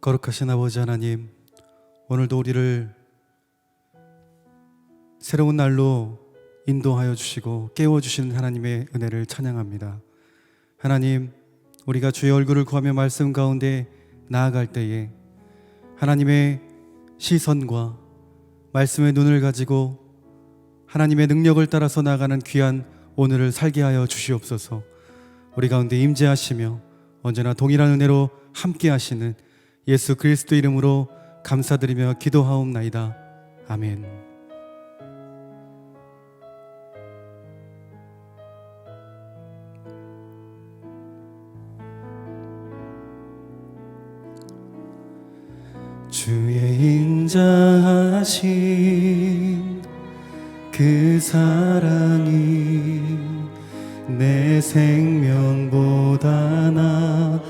거룩하신 아버지 하나님, 오늘도 우리를 새로운 날로 인도하여 주시고 깨워주시는 하나님의 은혜를 찬양합니다. 하나님, 우리가 주의 얼굴을 구하며 말씀 가운데 나아갈 때에 하나님의 시선과 말씀의 눈을 가지고 하나님의 능력을 따라서 나아가는 귀한 오늘을 살게 하여 주시옵소서. 우리 가운데 임재하시며 언제나 동일한 은혜로 함께 하시는 예수 그리스도 이름으로 감사드리며 기도하옵나이다. 아멘. 주의 인자하신 그 사랑이 내 생명보다 나으며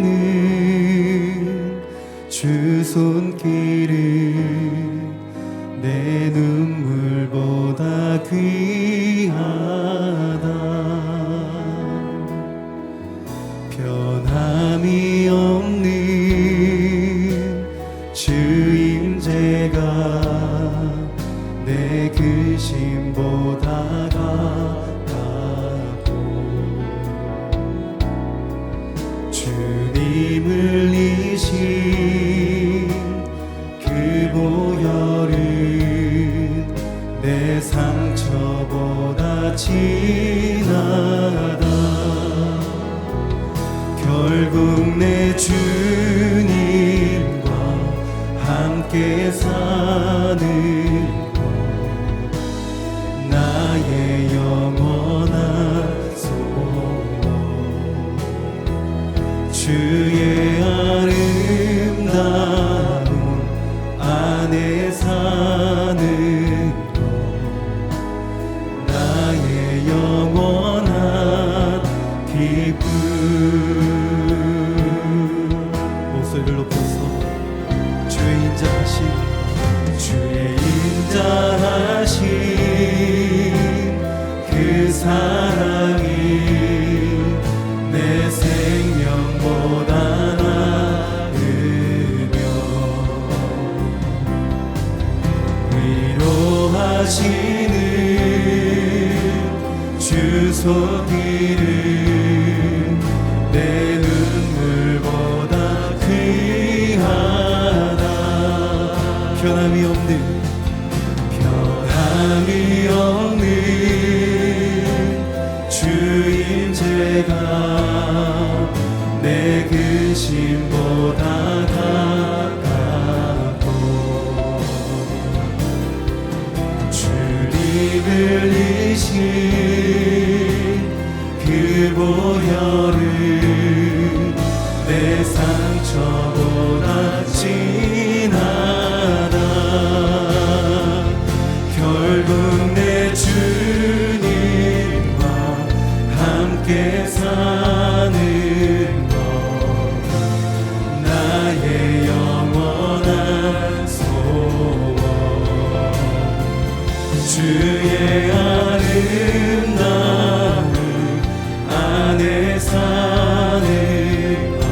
위로하시는 주 손길은 내 눈물보다 귀하다. 변함이 없는 주 임재가 내 근심보다 주님을 이신 그 보혈은 내 상처보다 진하다. 결국 내 주님과 함께 사는 것, 나의 영원한 소원. 주의 아름다운 안에 사는 것, 나의 영원한 기쁨. 목소리를 높여서 주의 인자하신 그 사랑이 내 생명보다 나으며 위로하시는 주 손길은 내 눈물보다 귀하다. 변함이 없는 주 임재가 내 근심보다 가깝고 주님을 이신 그 보혈은 내 상처보다 진하다. 결국 내 주님과 함께 사는 것, 나의 영원한 소원. 주의 아름다운 안에 사는 것,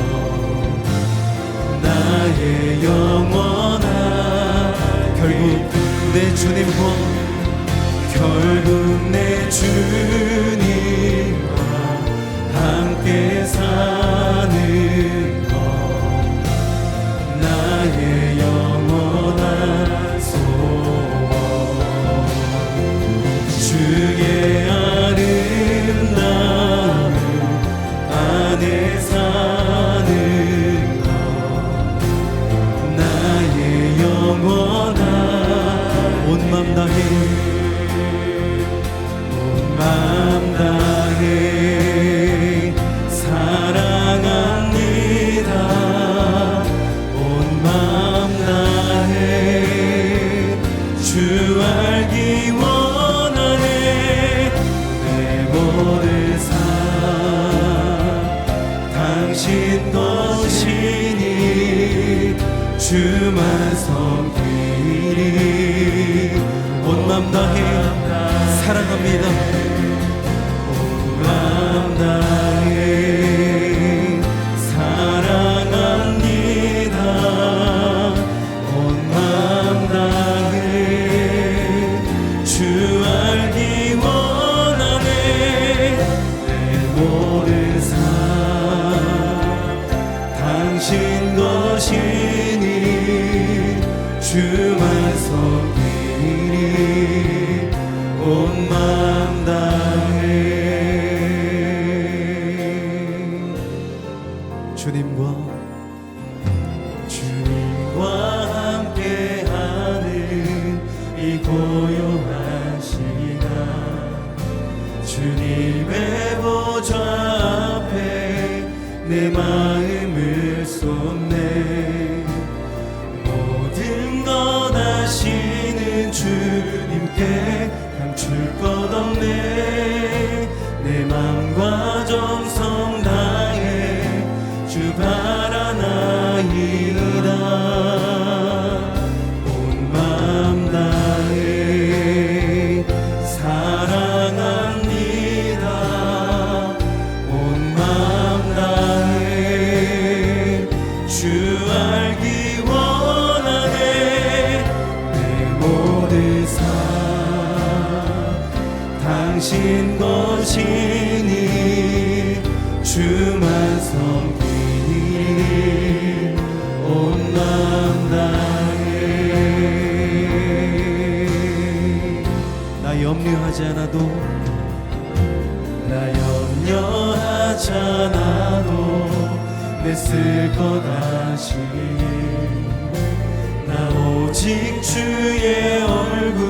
나의 영원한. 결국 내 주님과 함께 사는 것, 나의 영원한 소원. 주의 아름다운 안에 사는 것, 나의 영원한. 온 맘 다해 사랑합니다. 온 맘 다해 주 알기 원하네. 내 모든 삶 당신 것이니 주만 섬기리. 온 맘 다해 사랑합니다. 마음 다해 주님과 함께하는 이 고요한 시간 주님의 보좌 앞에 내 마음을 쏟네 모든 것 아시는 주님께 감출 것 없네 내 맘과 정성 다해 주 바라나이다 온 맘 다해 사랑합니다 온 맘 다해 주 알기 원하네 내 모든 삶 당신 것이니 주만 섬기니 온 맘 다해 나 염려하지 않아도 내 쓸 것 아시니 나 오직 주의 얼굴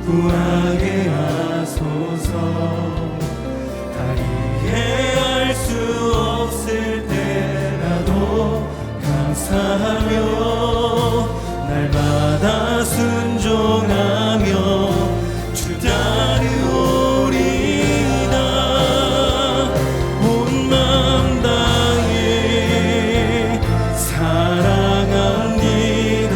구하게 하소서 다 이해할 수 없을 때라도 감사하며 날마다 순종하며 주 따르오리이다 온 맘 다해 사랑합니다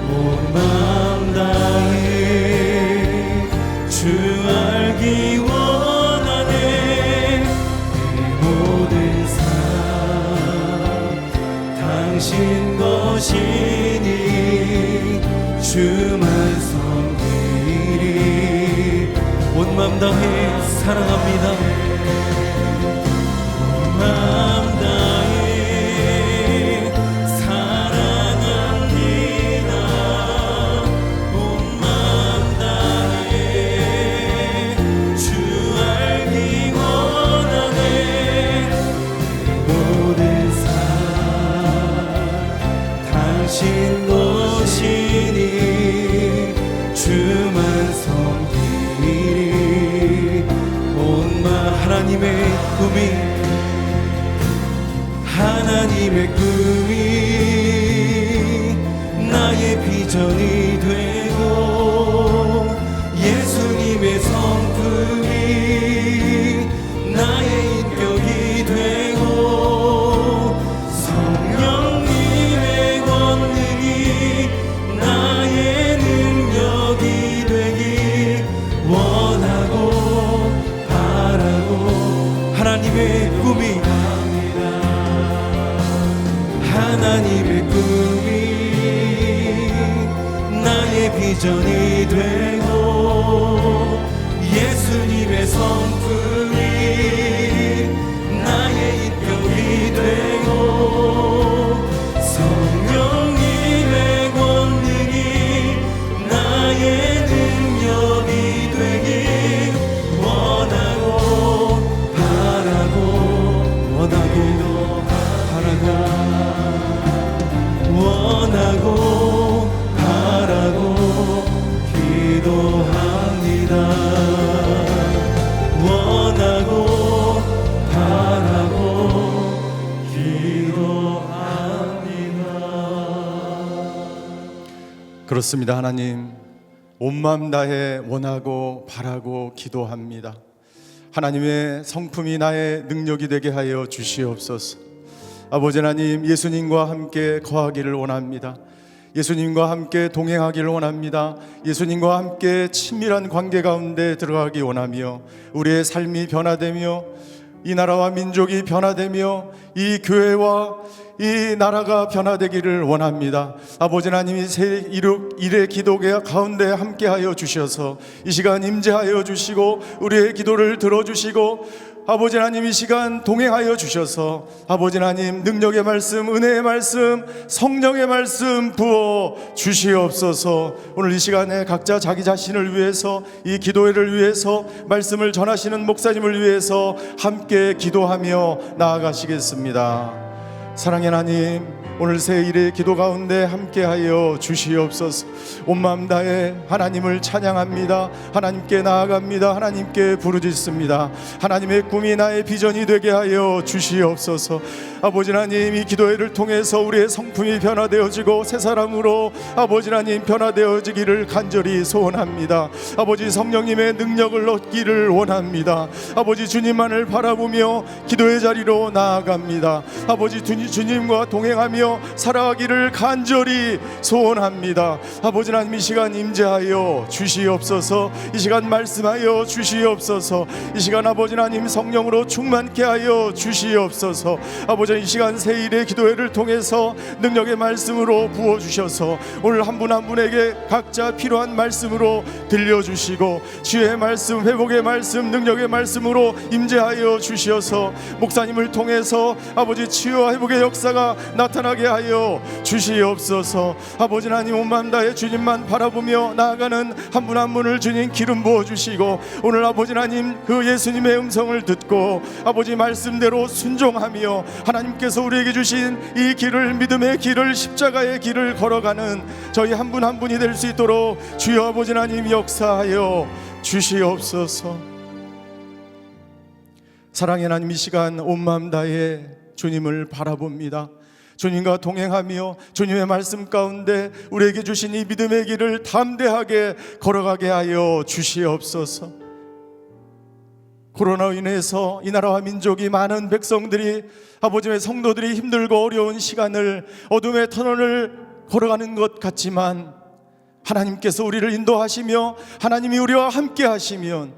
온 맘 다해 주 알기 원하네 내 모든 삶 당신 것이니 주만 섬기리 온 맘 다해 사랑합니다 온 맘 다해 사랑합니다 온 맘 다해 주 알기 원하네 모든 삶 당신 것이니 주만 섬기리 온 맘 하나님의 꿈이 나의 비전이 되고 예수님의 성품이 나의 인격이 되고 성령님의 권능이 나의 능력이 되길 원하고 바라고 하나님의 꿈이 하나님의 꿈이 나의 비전이 되고 예수님의 성품이 나의 인격이 되고 성령님의 권능이 나의 능력이 되길 원하고 바라고 원하고 바라고 기도합니다 원하고 바라고 기도합니다 그렇습니다. 하나님 온 마음 다해 원하고 바라고 기도합니다. 하나님의 성품이 나의 능력이 되게 하여 주시옵소서. 아버지 하나님 예수님과 함께 거하기를 원합니다. 예수님과 함께 동행하기를 원합니다. 예수님과 함께 친밀한 관계 가운데 들어가기 원하며 우리의 삶이 변화되며 이 나라와 민족이 변화되며 이 교회와 이 나라가 변화되기를 원합니다. 아버지 하나님이 새 일의 기도 가운데 함께하여 주셔서 이 시간 임재하여 주시고 우리의 기도를 들어주시고 아버지 하나님 이 시간 동행하여 주셔서 아버지 하나님 능력의 말씀, 은혜의 말씀, 성령의 말씀 부어 주시옵소서. 오늘 이 시간에 각자 자기 자신을 위해서, 이 기도회를 위해서, 말씀을 전하시는 목사님을 위해서 함께 기도하며 나아가시겠습니다. 사랑의 하나님, 오늘 새 일의 기도 가운데 함께하여 주시옵소서. 온 마음 다해 하나님을 찬양합니다. 하나님께 나아갑니다. 하나님께 부르짖습니다. 하나님의 꿈이 나의 비전이 되게 하여 주시옵소서. 아버지 하나님, 이 기도회를 통해서 우리의 성품이 변화되어지고 새 사람으로 아버지 하나님 변화되어지기를 간절히 소원합니다. 아버지 성령님의 능력을 얻기를 원합니다. 아버지 주님만을 바라보며 기도의 자리로 나아갑니다. 아버지 주님과 동행하며 살아가기를 간절히 소원합니다. 아버지 하나님 이 시간 임재하여 주시옵소서. 이 시간 말씀하여 주시옵소서. 이 시간 아버지 하나님 성령으로 충만케 하여 주시옵소서. 아버지 이 시간 새일의 기도회를 통해서 능력의 말씀으로 부어주셔서 오늘 한 분 한 분에게 각자 필요한 말씀으로 들려주시고 주의 말씀, 회복의 말씀, 능력의 말씀으로 임재하여 주시어서 목사님을 통해서 아버지 치유와 회복의 역사가 나타나게 하여 주시옵소서. 아버지 하나님 온 마음 다해 주님만 바라보며 나아가는 한 분 한 분을 주님 기름 부어주시고 오늘 아버지 하나님 그 예수님의 음성을 듣고 아버지 말씀대로 순종하며 하나님께서 우리에게 주신 이 길을, 믿음의 길을, 십자가의 길을 걸어가는 저희 한 분 한 분이 될 수 있도록 주여 아버지 하나님 역사하여 주시옵소서. 사랑의 하나님 이 시간 온 마음 다해 주님을 바라봅니다. 주님과 동행하며 주님의 말씀 가운데 우리에게 주신 이 믿음의 길을 담대하게 걸어가게 하여 주시옵소서. 코로나로 인해서 이 나라와 민족이, 많은 백성들이, 아버지의 성도들이 힘들고 어려운 시간을, 어둠의 터널을 걸어가는 것 같지만 하나님께서 우리를 인도하시며 하나님이 우리와 함께 하시면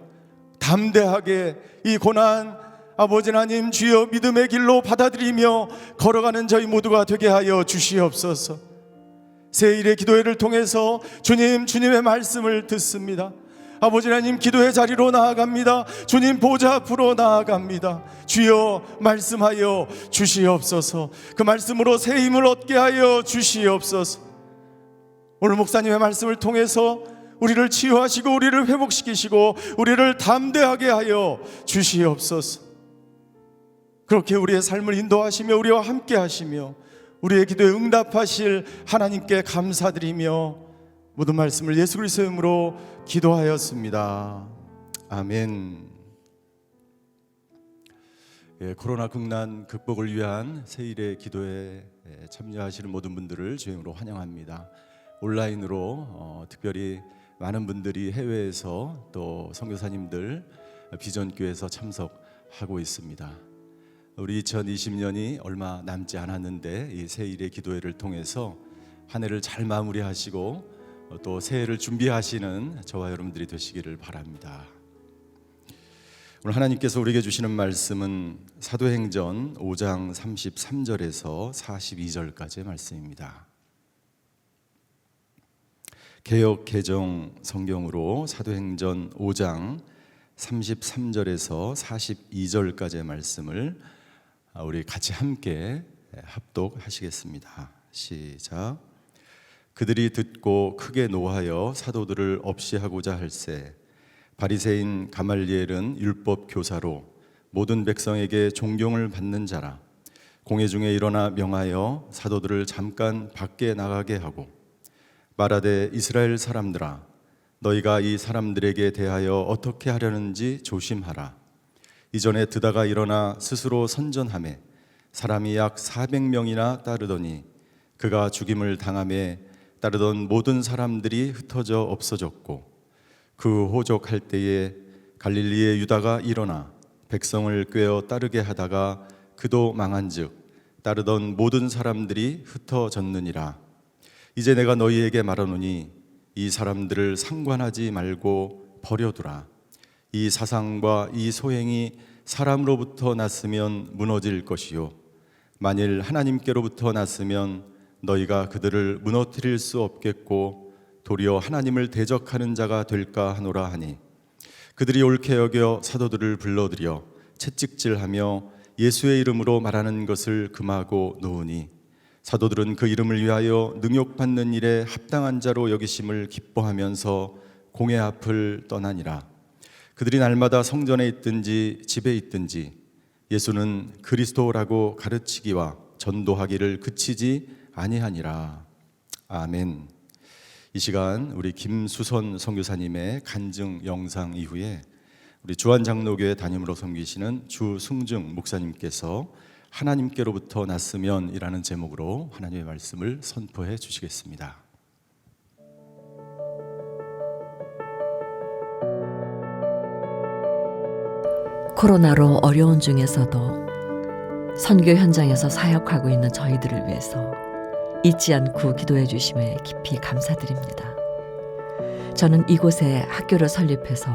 담대하게 이 고난 아버지 하나님 주여 믿음의 길로 받아들이며 걸어가는 저희 모두가 되게 하여 주시옵소서. 새일의 기도회를 통해서 주님의 말씀을 듣습니다. 아버지 하나님 기도의 자리로 나아갑니다. 주님 보좌 앞으로 나아갑니다. 주여 말씀하여 주시옵소서. 그 말씀으로 새 힘을 얻게 하여 주시옵소서. 오늘 목사님의 말씀을 통해서 우리를 치유하시고 우리를 회복시키시고 우리를 담대하게 하여 주시옵소서. 그렇게 우리의 삶을 인도하시며 우리와 함께 하시며 우리의 기도에 응답하실 하나님께 감사드리며 모든 말씀을 예수 그리스도의 이름으로 기도하였습니다. 아멘. 코로나 국난 극복을 위한 새일의 기도에 참여하시는 모든 분들을 주님으로 환영합니다. 온라인으로 특별히 많은 분들이 해외에서 또 선교사님들 비전교회에서 참석하고 있습니다. 우리 2020년이 얼마 남지 않았는데 이 새일의 기도회를 통해서 한 해를 잘 마무리하시고 또 새해를 준비하시는 저와 여러분들이 되시기를 바랍니다. 오늘 하나님께서 우리에게 주시는 말씀은 사도행전 5장 33절에서 42절까지의 말씀입니다. 개역 개정 성경으로 사도행전 5장 33절에서 42절까지의 말씀을 우리 같이 함께 합독하시겠습니다. 시작. 그들이 듣고 크게 노하여 사도들을 없이하고자 할새 바리새인 가말리엘은 율법 교사로 모든 백성에게 존경을 받는 자라. 공회 중에 일어나 명하여 사도들을 잠깐 밖에 나가게 하고 말하되 이스라엘 사람들아 너희가 이 사람들에게 대하여 어떻게 하려는지 조심하라. 이전에 드다가 일어나 스스로 선전하매 사람이 약 400명이나 따르더니 그가 죽임을 당하매 따르던 모든 사람들이 흩어져 없어졌고 그 호적할 때에 갈릴리의 유다가 일어나 백성을 꾀어 따르게 하다가 그도 망한즉 따르던 모든 사람들이 흩어졌느니라. 이제 내가 너희에게 말하노니 이 사람들을 상관하지 말고 버려두라. 이 사상과 이 소행이 사람으로부터 났으면 무너질 것이요 만일 하나님께로부터 났으면 너희가 그들을 무너뜨릴 수 없겠고 도리어 하나님을 대적하는 자가 될까 하노라 하니 그들이 옳게 여겨 사도들을 불러들여 채찍질하며 예수의 이름으로 말하는 것을 금하고 놓으니 사도들은 그 이름을 위하여 능욕받는 일에 합당한 자로 여기심을 기뻐하면서 공회 앞을 떠나니라. 그들이 날마다 성전에 있든지 집에 있든지 예수는 그리스도라고 가르치기와 전도하기를 그치지 아니하니라. 아멘. 이 시간 우리 김수선 선교사님의 간증 영상 이후에 우리 주안장로교회 담임으로 섬기시는 주승중 목사님께서 하나님께로부터 났으면이라는 제목으로 하나님의 말씀을 선포해 주시겠습니다. 코로나로 어려운 중에서도 선교 현장에서 사역하고 있는 저희들을 위해서 잊지 않고 기도해 주심에 깊이 감사드립니다. 저는 이곳에 학교를 설립해서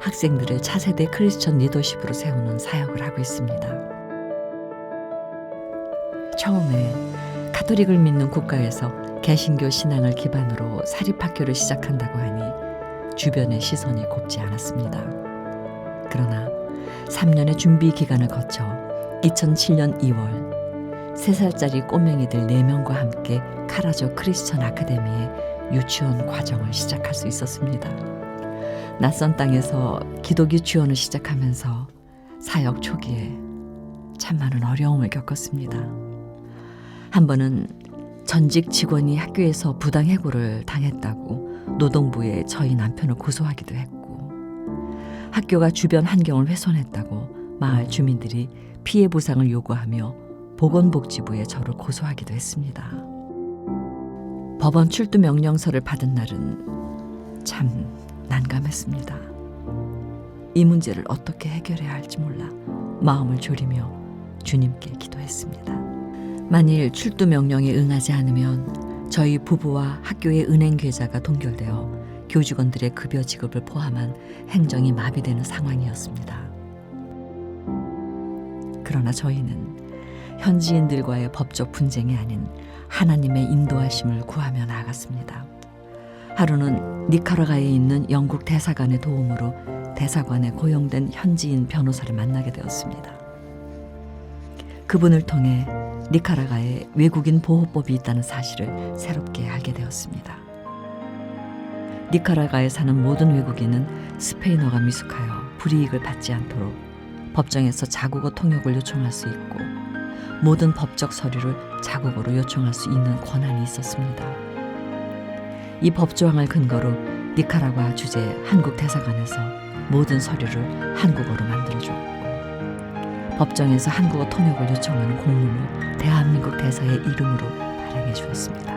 학생들을 차세대 크리스천 리더십으로 세우는 사역을 하고 있습니다. 처음에 가톨릭을 믿는 국가에서 개신교 신앙을 기반으로 사립학교를 시작한다고 하니 주변의 시선이 곱지 않았습니다. 그러나 3년의 준비 기간을 거쳐 2007년 2월 3살짜리 꼬맹이들 4명과 함께 카라조 크리스천 아카데미의 유치원 과정을 시작할 수 있었습니다. 낯선 땅에서 기독 유치원을 시작하면서 사역 초기에 참 많은 어려움을 겪었습니다. 한 번은 전직 직원이 학교에서 부당해고를 당했다고 노동부에 저희 남편을 고소하기도 했고, 학교가 주변 환경을 훼손했다고 마을 주민들이 피해 보상을 요구하며 보건복지부에 저를 고소하기도 했습니다. 법원 출두 명령서를 받은 날은 참 난감했습니다. 이 문제를 어떻게 해결해야 할지 몰라 마음을 졸이며 주님께 기도했습니다. 만일 출두 명령에 응하지 않으면 저희 부부와 학교의 은행 계좌가 동결되어 교직원들의 급여 지급을 포함한 행정이 마비되는 상황이었습니다. 그러나 저희는 현지인들과의 법적 분쟁이 아닌 하나님의 인도하심을 구하며 나아갔습니다. 하루는 니카라과에 있는 영국 대사관의 도움으로 대사관에 고용된 현지인 변호사를 만나게 되었습니다. 그분을 통해 니카라과에 외국인 보호법이 있다는 사실을 새롭게 알게 되었습니다. 니카라과에 사는 모든 외국인은 스페인어가 미숙하여 불이익을 받지 않도록 법정에서 자국어 통역을 요청할 수 있고 모든 법적 서류를 자국어로 요청할 수 있는 권한이 있었습니다. 이 법조항을 근거로 니카라과 주재 한국 대사관에서 모든 서류를 한국어로 만들어줬고, 법정에서 한국어 통역을 요청하는 공문을 대한민국 대사의 이름으로 발행해 주었습니다.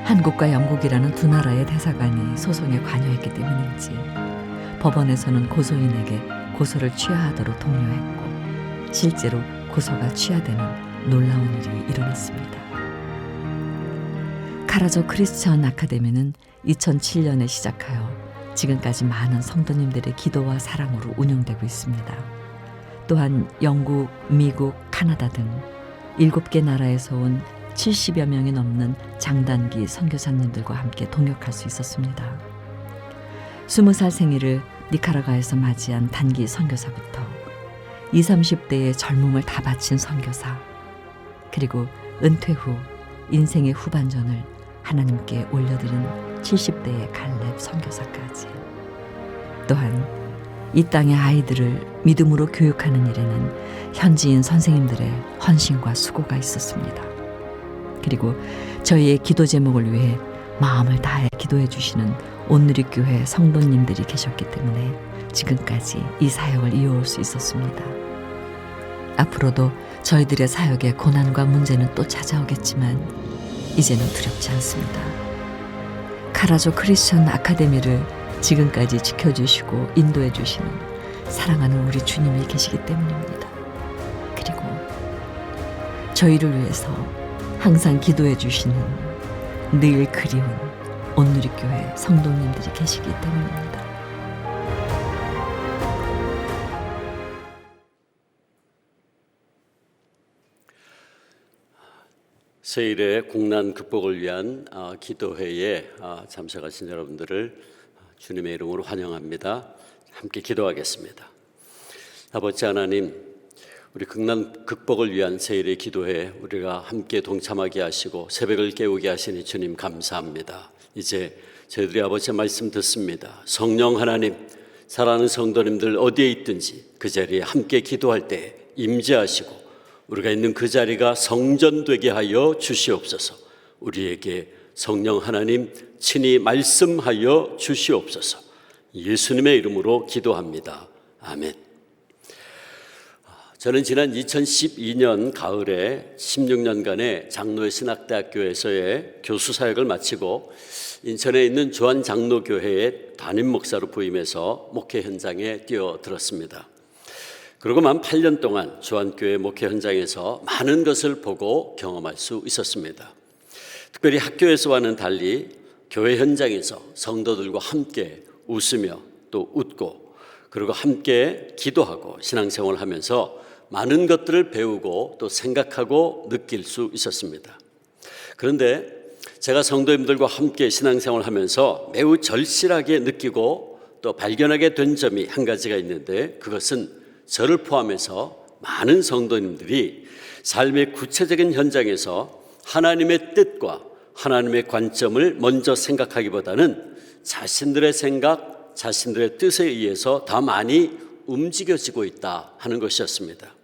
한국과 영국이라는 두 나라의 대사관이 소송에 관여했기 때문인지 법원에서는 고소인에게 고소를 취하하도록 독려했고, 실제로 고소가 취하되는 놀라운 일이 일어났습니다. 카라조 크리스천 아카데미는 2007년에 시작하여 지금까지 많은 성도님들의 기도와 사랑으로 운영되고 있습니다. 또한 영국, 미국, 카나다 등 7개 나라에서 온 70여 명이 넘는 장단기 선교사님들과 함께 동역할 수 있었습니다. 20살 생일을 니카라과에서 맞이한 단기 선교사부터 20, 30대의 젊음을 다 바친 선교사, 그리고 은퇴 후 인생의 후반전을 하나님께 올려드린 70대의 갈렙 선교사까지, 또한 이 땅의 아이들을 믿음으로 교육하는 일에는 현지인 선생님들의 헌신과 수고가 있었습니다. 그리고 저희의 기도 제목을 위해 마음을 다해 기도해 주시는 온누리교회 성도님들이 계셨기 때문에 지금까지 이 사역을 이어올 수 있었습니다. 앞으로도 저희들의 사역에 고난과 문제는 또 찾아오겠지만 이제는 두렵지 않습니다. 카라조 크리스천 아카데미를 지금까지 지켜주시고 인도해 주시는 사랑하는 우리 주님이 계시기 때문입니다. 그리고 저희를 위해서 항상 기도해 주시는 늘 그리운 온누리교회 성도님들이 계시기 때문입니다. 세일의 국난 극복을 위한 기도회에 참석하신 여러분들을 주님의 이름으로 환영합니다. 함께 기도하겠습니다. 아버지 하나님, 우리 극난 극복을 위한 세일의 기도에 우리가 함께 동참하게 하시고 새벽을 깨우게 하시니 주님 감사합니다. 이제 저희들이 아버지의 말씀 듣습니다. 성령 하나님, 사랑하는 성도님들 어디에 있든지 그 자리에 함께 기도할 때 임재하시고 우리가 있는 그 자리가 성전되게 하여 주시옵소서. 우리에게 성령 하나님 친히 말씀하여 주시옵소서. 예수님의 이름으로 기도합니다. 아멘. 저는 지난 2012년 가을에 16년간의 장로의 신학대학교에서의 교수 사역을 마치고 인천에 있는 주한장로교회의 담임 목사로 부임해서 목회 현장에 뛰어들었습니다. 그리고 만 8년 동안 주한교회 목회 현장에서 많은 것을 보고 경험할 수 있었습니다. 특별히 학교에서와는 달리 교회 현장에서 성도들과 함께 웃으며 또 웃고 그리고 함께 기도하고 신앙생활을 하면서 많은 것들을 배우고 또 생각하고 느낄 수 있었습니다. 그런데 제가 성도님들과 함께 신앙생활을 하면서 매우 절실하게 느끼고 또 발견하게 된 점이 한 가지가 있는데, 그것은 저를 포함해서 많은 성도님들이 삶의 구체적인 현장에서 하나님의 뜻과 하나님의 관점을 먼저 생각하기보다는 자신들의 생각, 자신들의 뜻에 의해서 더 많이 움직여지고 있다 하는 것이었습니다.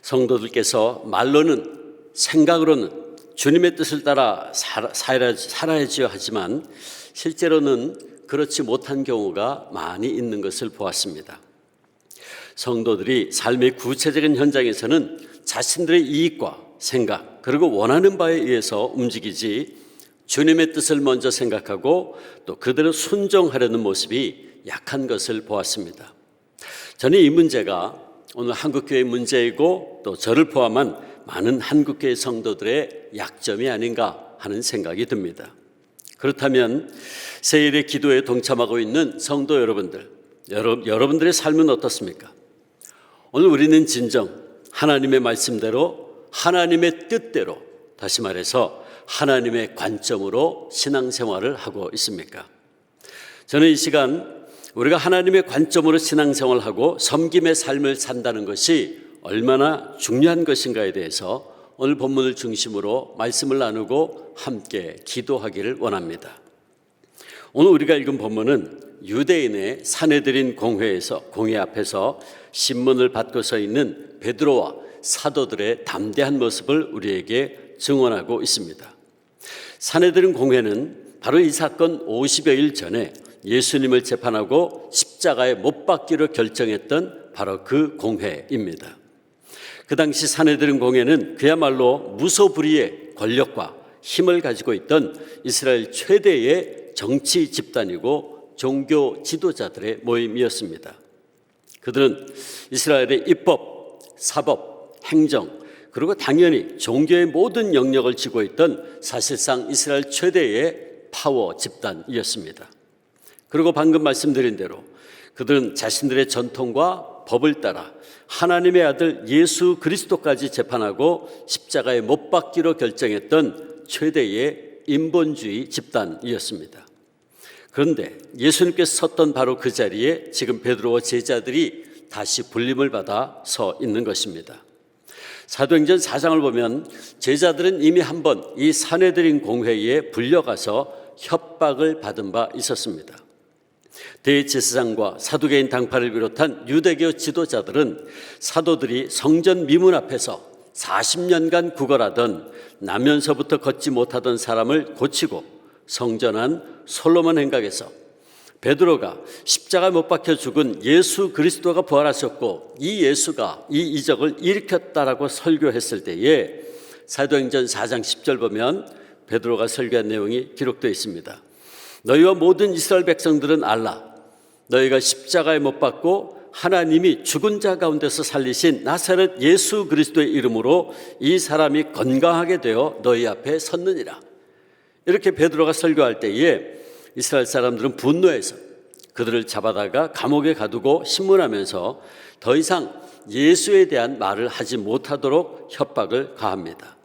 성도들께서 말로는, 생각으로는 주님의 뜻을 따라 살아야지요 하지만 실제로는 그렇지 못한 경우가 많이 있는 것을 보았습니다. 성도들이 삶의 구체적인 현장에서는 자신들의 이익과 생각 그리고 원하는 바에 의해서 움직이지 주님의 뜻을 먼저 생각하고 또 그대로 순종하려는 모습이 약한 것을 보았습니다. 저는 이 문제가 오늘 한국교회의 문제이고 또 저를 포함한 많은 한국교회 성도들의 약점이 아닌가 하는 생각이 듭니다. 그렇다면 세일의 기도에 동참하고 있는 성도 여러분들, 여러분들의 삶은 어떻습니까? 오늘 우리는 진정 하나님의 말씀대로 하나님의 뜻대로, 다시 말해서 하나님의 관점으로 신앙생활을 하고 있습니까? 저는 이 시간 우리가 하나님의 관점으로 신앙생활하고 섬김의 삶을 산다는 것이 얼마나 중요한 것인가에 대해서 오늘 본문을 중심으로 말씀을 나누고 함께 기도하기를 원합니다. 오늘 우리가 읽은 본문은 유대인의 사내들인 공회 앞에서 신문을 받고 서 있는 베드로와 사도들의 담대한 모습을 우리에게 증언하고 있습니다. 사내들인 공회는 바로 이 사건 50여일 전에 예수님을 재판하고 십자가에 못 박기로 결정했던 바로 그 공회입니다. 그 당시 사내들인 공회는 그야말로 무소불위의 권력과 힘을 가지고 있던 이스라엘 최대의 정치 집단이고 종교 지도자들의 모임이었습니다. 그들은 이스라엘의 입법, 사법, 행정 그리고 당연히 종교의 모든 영역을 쥐고 있던 사실상 이스라엘 최대의 파워 집단이었습니다. 그리고 방금 말씀드린 대로 그들은 자신들의 전통과 법을 따라 하나님의 아들 예수 그리스도까지 재판하고 십자가에 못 박기로 결정했던 최대의 인본주의 집단이었습니다. 그런데 예수님께서 섰던 바로 그 자리에 지금 베드로와 제자들이 다시 불림을 받아 서 있는 것입니다. 사도행전 4장을 보면 제자들은 이미 한번 이 사내들인 공회에 불려가서 협박을 받은 바 있었습니다. 대제사장과 사두개인 당파를 비롯한 유대교 지도자들은 사도들이 성전 미문 앞에서 40년간 구걸하던 나면서부터 걷지 못하던 사람을 고치고 성전한 솔로몬 행각에서 베드로가 십자가에 못 박혀 죽은 예수 그리스도가 부활하셨고 이 예수가 이 이적을 일으켰다라고 설교했을 때에 사도행전 4장 10절 보면 베드로가 설교한 내용이 기록되어 있습니다. 너희와 모든 이스라엘 백성들은 알라. 너희가 십자가에 못 박고 하나님이 죽은 자 가운데서 살리신 나사렛 예수 그리스도의 이름으로 이 사람이 건강하게 되어 너희 앞에 섰느니라. 이렇게 베드로가 설교할 때에 이스라엘 사람들은 분노해서 그들을 잡아다가 감옥에 가두고 신문하면서 더 이상 예수에 대한 말을 하지 못하도록 협박을 가합니다.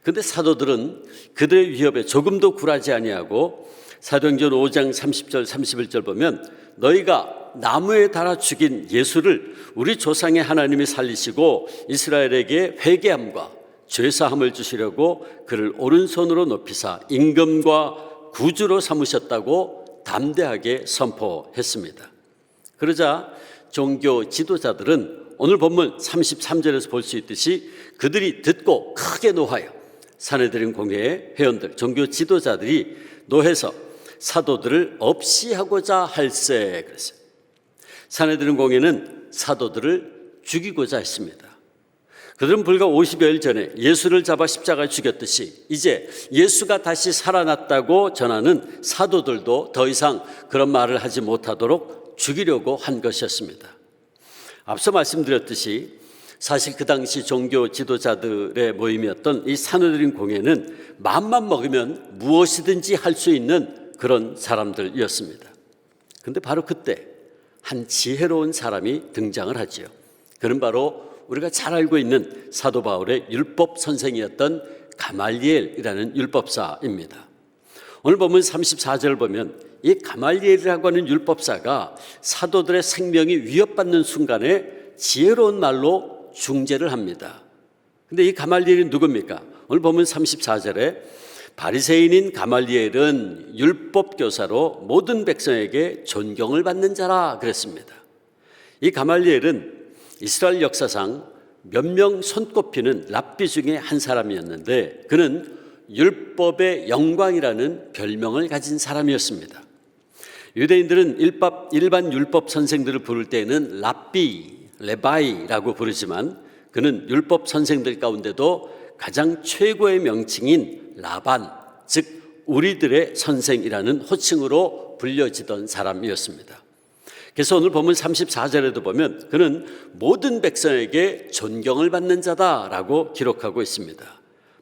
그런데 사도들은 그들의 위협에 조금도 굴하지 아니하고 사도행전 5장 30절 31절 보면 너희가 나무에 달아 죽인 예수를 우리 조상의 하나님이 살리시고 이스라엘에게 회개함과 죄사함을 주시려고 그를 오른손으로 높이사 임금과 구주로 삼으셨다고 담대하게 선포했습니다. 그러자 종교 지도자들은 오늘 본문 33절에서 볼 수 있듯이 그들이 듣고 크게 노하여 산헤드린 공회의 회원들, 종교 지도자들이 노해서 사도들을 없이하고자 할세 그랬어요. 산헤드린 공회는 사도들을 죽이고자 했습니다. 그들은 불과 50여일 전에 예수를 잡아 십자가에 죽였듯이 이제 예수가 다시 살아났다고 전하는 사도들도 더 이상 그런 말을 하지 못하도록 죽이려고 한 것이었습니다. 앞서 말씀드렸듯이 사실 그 당시 종교 지도자들의 모임이었던 이 산헤드린 공회는 마음만 먹으면 무엇이든지 할 수 있는 그런 사람들이었습니다. 그런데 바로 그때 한 지혜로운 사람이 등장을 하지요. 그는 바로 우리가 잘 알고 있는 사도 바울의 율법 선생이었던 가말리엘이라는 율법사입니다. 오늘 보면 34절을 보면 이 가말리엘이라고 하는 율법사가 사도들의 생명이 위협받는 순간에 지혜로운 말로 중재를 합니다. 근데 이 가말리엘이 누굽니까? 오늘 보면 34절에 바리새인인 가말리엘은 율법 교사로 모든 백성에게 존경을 받는 자라 그랬습니다. 이 가말리엘은 이스라엘 역사상 몇 명 손꼽히는 랍비 중에 한 사람이었는데 그는 율법의 영광이라는 별명을 가진 사람이었습니다. 유대인들은 일반 율법 선생들을 부를 때에는 랍비, 레바이라고 부르지만 그는 율법 선생들 가운데도 가장 최고의 명칭인 라반, 즉 우리들의 선생이라는 호칭으로 불려지던 사람이었습니다. 그래서 오늘 보면 34절에도 보면 그는 모든 백성에게 존경을 받는 자다라고 기록하고 있습니다.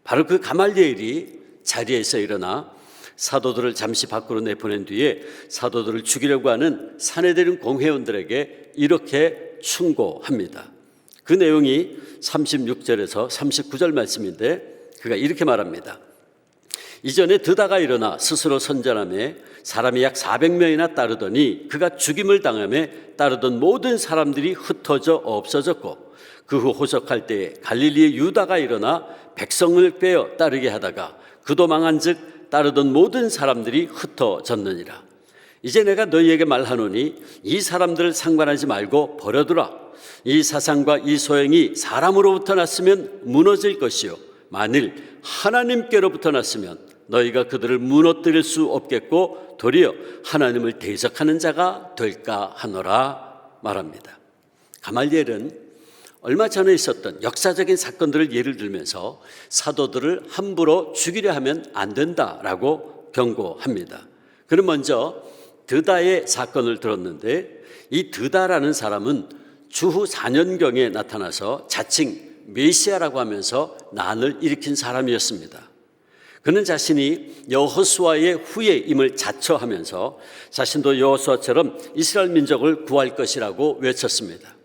바로 그 가말리엘이 자리에서 일어나 사도들을 잠시 밖으로 내보낸 뒤에 사도들을 죽이려고 하는 산헤드린 공회원들에게 이렇게 충고합니다. 그 내용이 36절에서 39절 말씀인데 그가 이렇게 말합니다. 이전에 드다가 일어나 스스로 선전하며 사람이 약 400명이나 따르더니 그가 죽임을 당하며 따르던 모든 사람들이 흩어져 없어졌고 그 후 호적할 때에 갈릴리의 유다가 일어나 백성을 빼어 따르게 하다가 그도 망한즉 따르던 모든 사람들이 흩어졌느니라. 이제 내가 너희에게 말하노니 이 사람들을 상관하지 말고 버려두라. 이 사상과 이 소행이 사람으로부터 났으면 무너질 것이요 만일 하나님께로부터 났으면 너희가 그들을 무너뜨릴 수 없겠고 도리어 하나님을 대적하는 자가 될까 하노라 말합니다. 가말리엘은 얼마 전에 있었던 역사적인 사건들을 예를 들면서 사도들을 함부로 죽이려 하면 안 된다라고 경고합니다. 그는 먼저 드다의 사건을 들었는데 이 드다라는 사람은 주후 4년경에 나타나서 자칭 메시아라고 하면서 난을 일으킨 사람이었습니다. 그는 자신이 여호수아의 후예임을 자처하면서 자신도 여호수아처럼 이스라엘 민족을 구할 것이라고 외쳤습니다.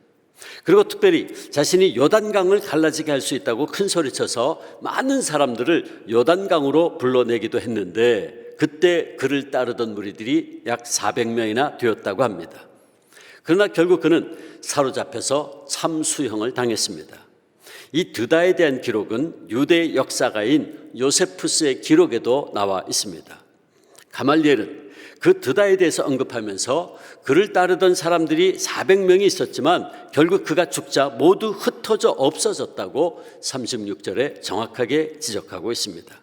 그리고 특별히 자신이 요단강을 갈라지게 할 수 있다고 큰 소리쳐서 많은 사람들을 요단강으로 불러내기도 했는데 그때 그를 따르던 무리들이 약 400명이나 되었다고 합니다. 그러나 결국 그는 사로잡혀서 참수형을 당했습니다. 이 드다에 대한 기록은 유대 역사가인 요세푸스의 기록에도 나와 있습니다. 가말리엘은 그 드다에 대해서 언급하면서 그를 따르던 사람들이 400명이 있었지만 결국 그가 죽자 모두 흩어져 없어졌다고 36절에 정확하게 지적하고 있습니다.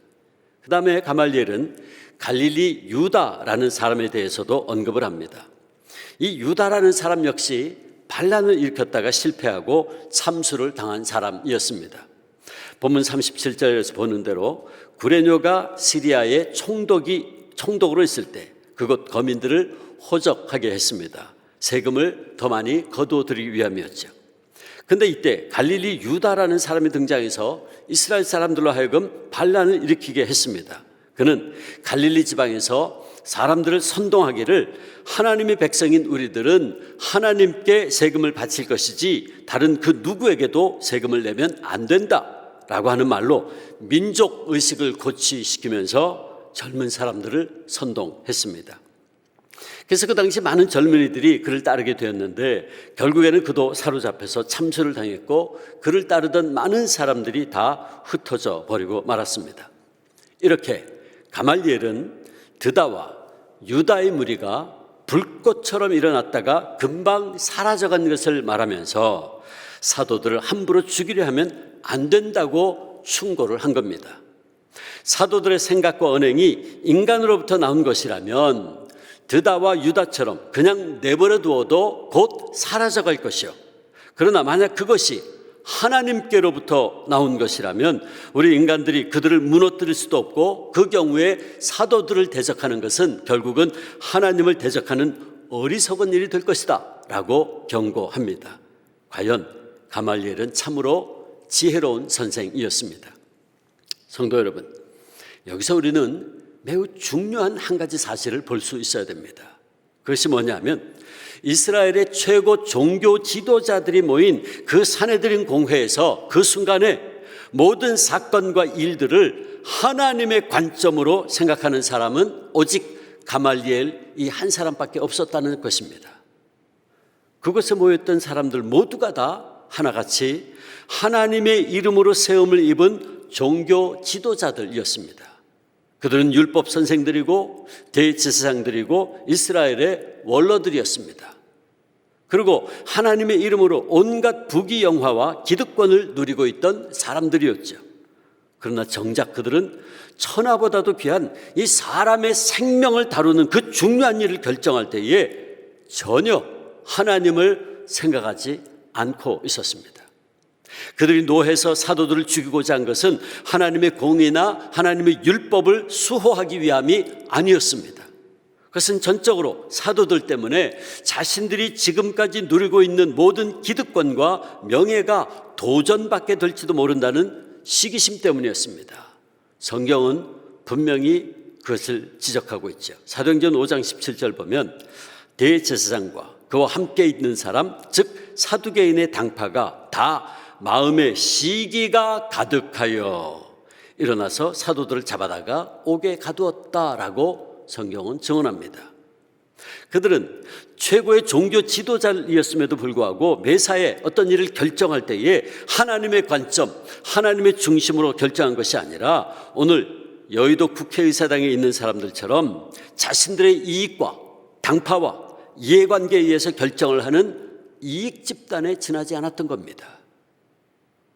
그 다음에 가말리엘은 갈릴리 유다라는 사람에 대해서도 언급을 합니다. 이 유다라는 사람 역시 반란을 일으켰다가 실패하고 참수를 당한 사람이었습니다. 본문 37절에서 보는 대로 구레뇨가 시리아에 총독으로 있을 때 그곳 거민들을 호적하게 했습니다. 세금을 더 많이 거두어들이기 위함이었죠. 그런데 이때 갈릴리 유다라는 사람이 등장해서 이스라엘 사람들로 하여금 반란을 일으키게 했습니다. 그는 갈릴리 지방에서 사람들을 선동하기를 하나님의 백성인 우리들은 하나님께 세금을 바칠 것이지 다른 그 누구에게도 세금을 내면 안 된다라고 하는 말로 민족의식을 고취시키면서 젊은 사람들을 선동했습니다. 그래서 그 당시 많은 젊은이들이 그를 따르게 되었는데 결국에는 그도 사로잡혀서 참수를 당했고 그를 따르던 많은 사람들이 다 흩어져 버리고 말았습니다. 이렇게 가말리엘은 드다와 유다의 무리가 불꽃처럼 일어났다가 금방 사라져간 것을 말하면서 사도들을 함부로 죽이려 하면 안 된다고 충고를 한 겁니다. 사도들의 생각과 언행이 인간으로부터 나온 것이라면 드다와 유다처럼 그냥 내버려 두어도 곧 사라져갈 것이요, 그러나 만약 그것이 하나님께로부터 나온 것이라면 우리 인간들이 그들을 무너뜨릴 수도 없고 그 경우에 사도들을 대적하는 것은 결국은 하나님을 대적하는 어리석은 일이 될 것이다 라고 경고합니다. 과연 가말리엘은 참으로 지혜로운 선생이었습니다. 성도 여러분, 여기서 우리는 매우 중요한 한 가지 사실을 볼 수 있어야 됩니다. 그것이 뭐냐면 이스라엘의 최고 종교 지도자들이 모인 그 사내들인 공회에서 그 순간에 모든 사건과 일들을 하나님의 관점으로 생각하는 사람은 오직 가말리엘 이 한 사람밖에 없었다는 것입니다. 그곳에 모였던 사람들 모두가 다 하나같이 하나님의 이름으로 세움을 입은 종교 지도자들이었습니다. 그들은 율법 선생들이고 대제사장들이고 이스라엘의 원로들이었습니다. 그리고 하나님의 이름으로 온갖 부귀영화와 기득권을 누리고 있던 사람들이었죠. 그러나 정작 그들은 천하보다도 귀한 이 사람의 생명을 다루는 그 중요한 일을 결정할 때에 전혀 하나님을 생각하지 않고 있었습니다. 그들이 노해서 사도들을 죽이고자 한 것은 하나님의 공의나 하나님의 율법을 수호하기 위함이 아니었습니다. 그것은 전적으로 사도들 때문에 자신들이 지금까지 누리고 있는 모든 기득권과 명예가 도전받게 될지도 모른다는 시기심 때문이었습니다. 성경은 분명히 그것을 지적하고 있죠. 사도행전 5장 17절 보면 대제사장과 그와 함께 있는 사람, 즉 사두개인의 당파가 다 마음에 시기가 가득하여 일어나서 사도들을 잡아다가 옥에 가두었다라고 성경은 증언합니다. 그들은 최고의 종교 지도자였음에도 불구하고 매사에 어떤 일을 결정할 때에 하나님의 관점, 하나님의 중심으로 결정한 것이 아니라 오늘 여의도 국회의사당에 있는 사람들처럼 자신들의 이익과 당파와 이해관계에 의해서 결정을 하는 이익 집단에 지나지 않았던 겁니다.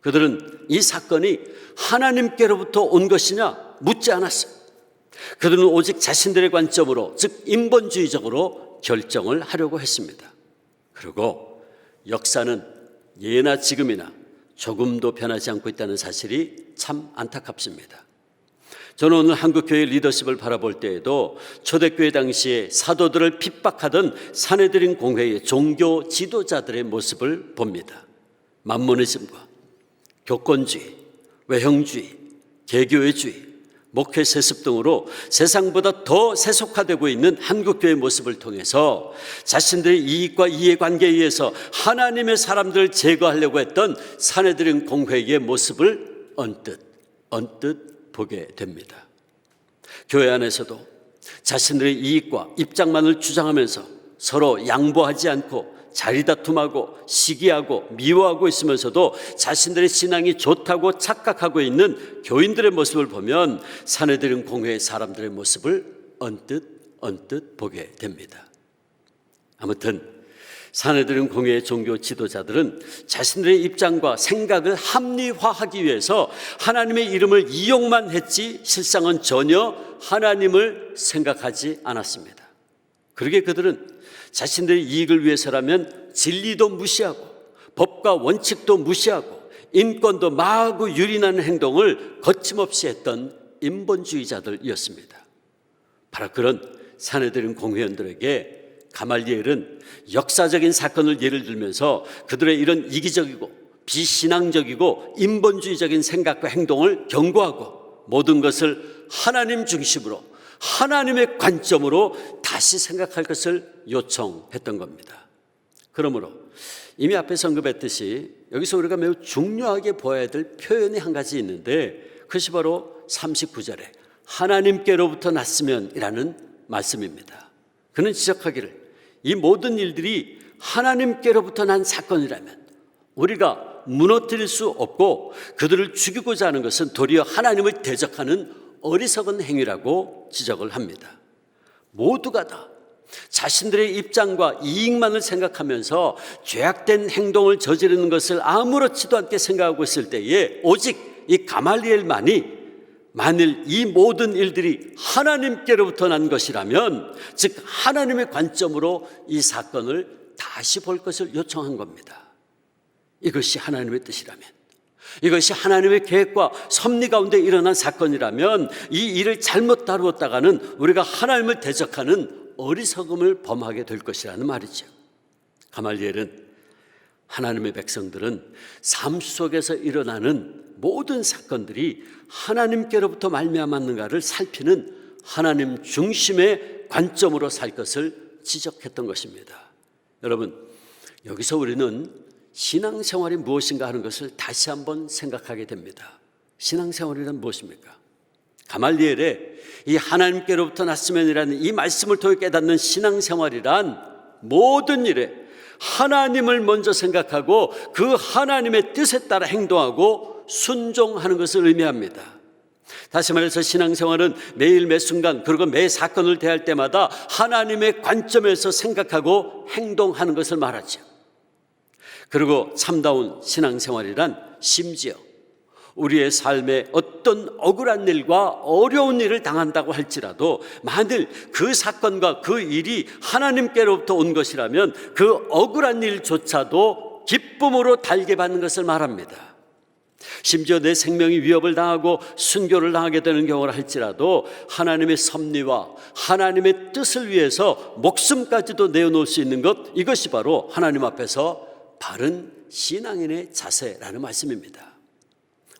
그들은 이 사건이 하나님께로부터 온 것이냐 묻지 않았어요. 그들은 오직 자신들의 관점으로, 즉 인본주의적으로 결정을 하려고 했습니다. 그리고 역사는 예나 지금이나 조금도 변하지 않고 있다는 사실이 참 안타깝습니다. 저는 오늘 한국교회 리더십을 바라볼 때에도 초대교회 당시에 사도들을 핍박하던 사내들인 공회의 종교 지도자들의 모습을 봅니다. 만모니즘과 교권주의, 외형주의, 개교회주의, 목회 세습 등으로 세상보다 더 세속화되고 있는 한국교회의 모습을 통해서 자신들의 이익과 이해관계에 의해서 하나님의 사람들을 제거하려고 했던 사내들인 공회의 모습을 언뜻 보게 됩니다. 교회 안에서도 자신들의 이익과 입장만을 주장하면서 서로 양보하지 않고 자리다툼하고 시기하고 미워하고 있으면서도 자신들의 신앙이 좋다고 착각하고 있는 교인들의 모습을 보면 사내들인 공회의 사람들의 모습을 언뜻 보게 됩니다. 아무튼 사내들인 공회의 종교 지도자들은 자신들의 입장과 생각을 합리화하기 위해서 하나님의 이름을 이용만 했지 실상은 전혀 하나님을 생각하지 않았습니다. 그러기에 그들은 자신들의 이익을 위해서라면 진리도 무시하고 법과 원칙도 무시하고 인권도 마구 유린하는 행동을 거침없이 했던 인본주의자들이었습니다. 바로 그런 사내들인 공회원들에게 가말리엘은 역사적인 사건을 예를 들면서 그들의 이런 이기적이고 비신앙적이고 인본주의적인 생각과 행동을 경고하고 모든 것을 하나님 중심으로 하나님의 관점으로 다시 생각할 것을 요청했던 겁니다. 그러므로 이미 앞에서 언급했듯이 여기서 우리가 매우 중요하게 보아야 될 표현이 한 가지 있는데 그것이 바로 39절에 하나님께로부터 났으면이라는 말씀입니다. 그는 지적하기를 이 모든 일들이 하나님께로부터 난 사건이라면 우리가 무너뜨릴 수 없고 그들을 죽이고자 하는 것은 도리어 하나님을 대적하는 어리석은 행위라고 지적을 합니다. 모두가 다 자신들의 입장과 이익만을 생각하면서 죄악된 행동을 저지르는 것을 아무렇지도 않게 생각하고 있을 때에 오직 이 가말리엘만이 만일 이 모든 일들이 하나님께로부터 난 것이라면, 즉 하나님의 관점으로 이 사건을 다시 볼 것을 요청한 겁니다. 이것이 하나님의 뜻이라면, 이것이 하나님의 계획과 섭리 가운데 일어난 사건이라면 이 일을 잘못 다루었다가는 우리가 하나님을 대적하는 어리석음을 범하게 될 것이라는 말이죠. 가말리엘은 하나님의 백성들은 삶 속에서 일어나는 모든 사건들이 하나님께로부터 말미암았는가를 살피는 하나님 중심의 관점으로 살 것을 지적했던 것입니다. 여러분, 여기서 우리는 신앙생활이 무엇인가 하는 것을 다시 한번 생각하게 됩니다. 신앙생활이란 무엇입니까? 가말리엘의 이 하나님께로부터 났으면이라는 이 말씀을 통해 깨닫는 신앙생활이란 모든 일에 하나님을 먼저 생각하고 그 하나님의 뜻에 따라 행동하고 순종하는 것을 의미합니다. 다시 말해서 신앙생활은 매일 매 순간 그리고 매 사건을 대할 때마다 하나님의 관점에서 생각하고 행동하는 것을 말하죠. 그리고 참다운 신앙생활이란 심지어 우리의 삶에 어떤 억울한 일과 어려운 일을 당한다고 할지라도 만일 그 사건과 그 일이 하나님께로부터 온 것이라면 그 억울한 일조차도 기쁨으로 달게 받는 것을 말합니다. 심지어 내 생명이 위협을 당하고 순교를 당하게 되는 경우를 할지라도 하나님의 섭리와 하나님의 뜻을 위해서 목숨까지도 내어놓을 수 있는 것, 이것이 바로 하나님 앞에서 바른 신앙인의 자세라는 말씀입니다.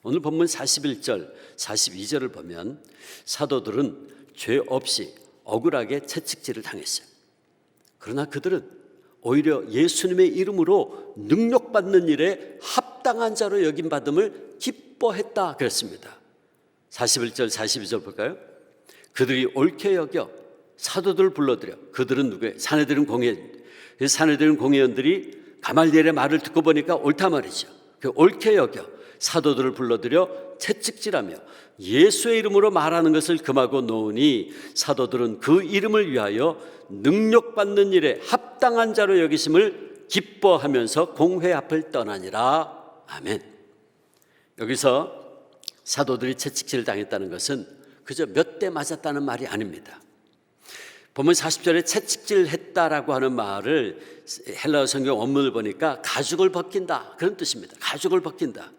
오늘 본문 41절, 42절을 보면 사도들은 죄 없이 억울하게 채찍질을 당했어요. 그러나 그들은 오히려 예수님의 이름으로 능력받는 일에 합당한 자로 여김받음을 기뻐했다 그랬습니다. 41절, 42절 볼까요? 그들이 옳게 여겨 사도들을 불러들여, 그들은 누구예요? 사내들은 공회원. 사내들은 공회원들이 가말리엘의 말을 듣고 보니까 옳다 말이죠. 그 옳게 여겨 사도들을 불러들여 채찍질하며 예수의 이름으로 말하는 것을 금하고 놓으니 사도들은 그 이름을 위하여 능력받는 일에 합당한 자로 여기심을 기뻐하면서 공회 앞을 떠나니라. 아멘. 여기서 사도들이 채찍질을 당했다는 것은 그저 몇 대 맞았다는 말이 아닙니다. 보면 40절에 채찍질했다라고 하는 말을 헬라어 성경 원문을 보니까 가죽을 벗긴다, 그런 뜻입니다. 가죽을 벗긴다.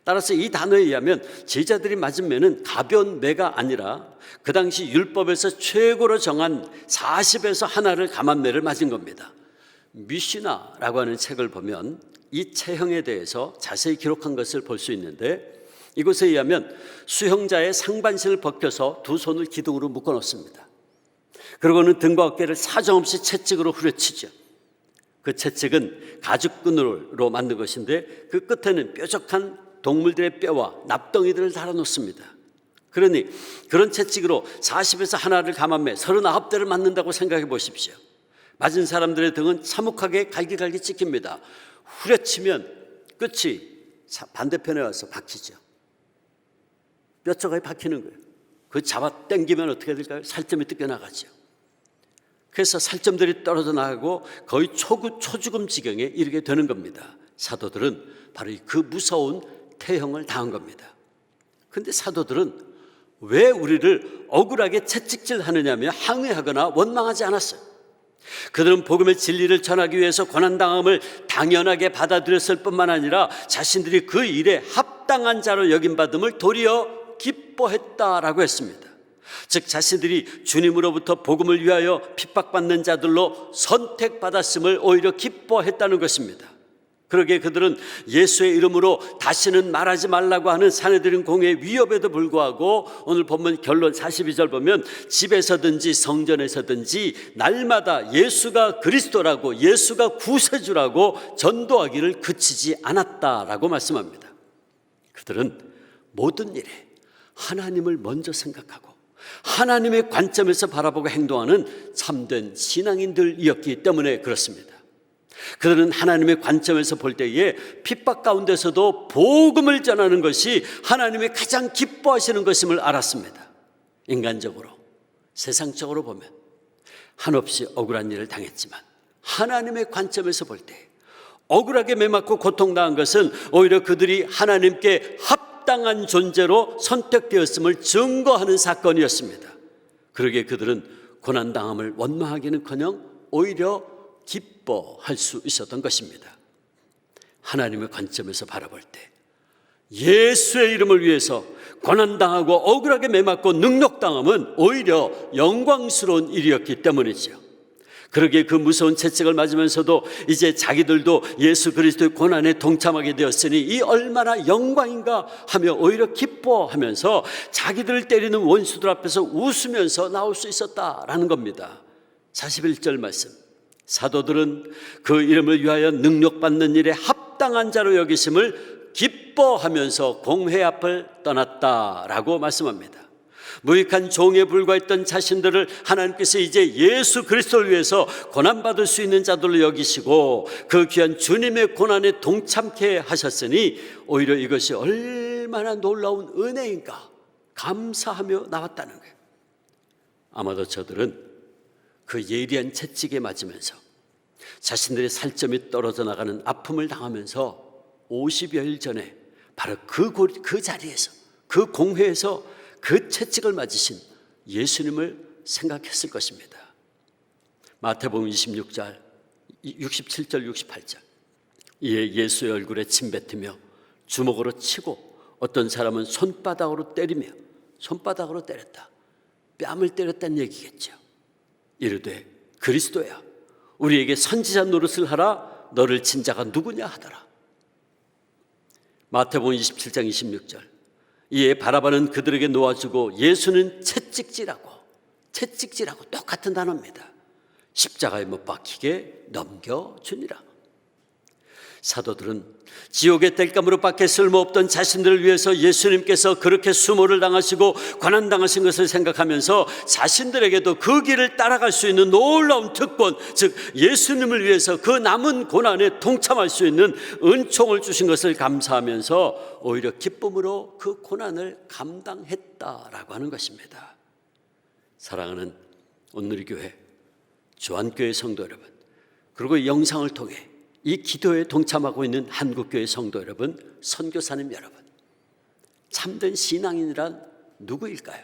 따라서 이 단어에 의하면 제자들이 맞은 매는 가벼운 매가 아니라 그 당시 율법에서 최고로 정한 40에서 하나를 감한 매를 맞은 겁니다. 미시나라고 하는 책을 보면 이 체형에 대해서 자세히 기록한 것을 볼 수 있는데, 이것에 의하면 수형자의 상반신을 벗겨서 두 손을 기둥으로 묶어 놓습니다. 그리고는 등과 어깨를 사정없이 채찍으로 후려치죠. 그 채찍은 가죽끈으로 만든 것인데 그 끝에는 뾰족한 동물들의 뼈와 납덩이들을 달아놓습니다. 그러니 그런 채찍으로 40에서 하나를 감한 매 39대를 맞는다고 생각해 보십시오. 맞은 사람들의 등은 참혹하게 갈기갈기 찍힙니다. 후려치면 끝이 반대편에 와서 박히죠. 뼈조각이 박히는 거예요. 그 잡아 당기면 어떻게 될까요? 살점이 뜯겨나가죠. 그래서 살점들이 떨어져 나가고 거의 초죽음 지경에 이르게 되는 겁니다. 사도들은 바로 그 무서운 태형을 당한 겁니다. 그런데 사도들은 왜 우리를 억울하게 채찍질하느냐며 항의하거나 원망하지 않았어요. 그들은 복음의 진리를 전하기 위해서 고난당함을 당연하게 받아들였을 뿐만 아니라 자신들이 그 일에 합당한 자로 여김받음을 도리어 기뻐했다라고 했습니다. 즉 자신들이 주님으로부터 복음을 위하여 핍박받는 자들로 선택받았음을 오히려 기뻐했다는 것입니다. 그러기에 그들은 예수의 이름으로 다시는 말하지 말라고 하는 사내들인 공회의 위협에도 불구하고 오늘 본문 결론 42절 보면 집에서든지 성전에서든지 날마다 예수가 그리스도라고, 예수가 구세주라고 전도하기를 그치지 않았다라고 말씀합니다. 그들은 모든 일에 하나님을 먼저 생각하고 하나님의 관점에서 바라보고 행동하는 참된 신앙인들이었기 때문에 그렇습니다. 그들은 하나님의 관점에서 볼 때에 핍박 가운데서도 복음을 전하는 것이 하나님이 가장 기뻐하시는 것임을 알았습니다. 인간적으로, 세상적으로 보면 한없이 억울한 일을 당했지만 하나님의 관점에서 볼 때 억울하게 매맞고 고통당한 것은 오히려 그들이 하나님께 합당한 존재로 선택되었음을 증거하는 사건이었습니다. 그러기에 그들은 고난당함을 원망하기는커녕 오히려 기뻐할 수 있었던 것입니다. 하나님의 관점에서 바라볼 때 예수의 이름을 위해서 고난당하고 억울하게 매맞고 능욕당함은 오히려 영광스러운 일이었기 때문이죠. 그러기에 그 무서운 채찍을 맞으면서도 이제 자기들도 예수 그리스도의 고난에 동참하게 되었으니 이 얼마나 영광인가 하며 오히려 기뻐하면서 자기들을 때리는 원수들 앞에서 웃으면서 나올 수 있었다라는 겁니다. 41절 말씀, 사도들은 그 이름을 위하여 능력받는 일에 합당한 자로 여기심을 기뻐하면서 공회 앞을 떠났다라고 말씀합니다. 무익한 종에 불과했던 자신들을 하나님께서 이제 예수 그리스도를 위해서 고난받을 수 있는 자들로 여기시고 그 귀한 주님의 고난에 동참케 하셨으니 오히려 이것이 얼마나 놀라운 은혜인가 감사하며 나왔다는 거예요. 아마도 저들은 그 예리한 채찍에 맞으면서 자신들의 살점이 떨어져 나가는 아픔을 당하면서 50여일 전에 바로 그 자리에서, 그 공회에서 그 채찍을 맞으신 예수님을 생각했을 것입니다. 마태복음 26절, 67절, 68절. 이에 예수의 얼굴에 침 뱉으며 주먹으로 치고 어떤 사람은 손바닥으로 때렸다. 뺨을 때렸다는 얘기겠죠. 이르되 그리스도야, 우리에게 선지자 노릇을 하라. 너를 친 자가 누구냐 하더라. 마태복음 27장 26절. 이에 바라바는 그들에게 놓아주고 예수는 채찍질하고 똑같은 단어입니다. 십자가에 못 박히게 넘겨주니라. 사도들은 지옥의 땔감으로 밖에 쓸모없던 자신들을 위해서 예수님께서 그렇게 수모를 당하시고 고난당하신 것을 생각하면서 자신들에게도 그 길을 따라갈 수 있는 놀라운 특권, 즉 예수님을 위해서 그 남은 고난에 동참할 수 있는 은총을 주신 것을 감사하면서 오히려 기쁨으로 그 고난을 감당했다라고 하는 것입니다. 사랑하는 온누리교회 조안교회 성도 여러분, 그리고 이 영상을 통해 이 기도에 동참하고 있는 한국교회 성도 여러분, 선교사님 여러분, 참된 신앙인이란 누구일까요?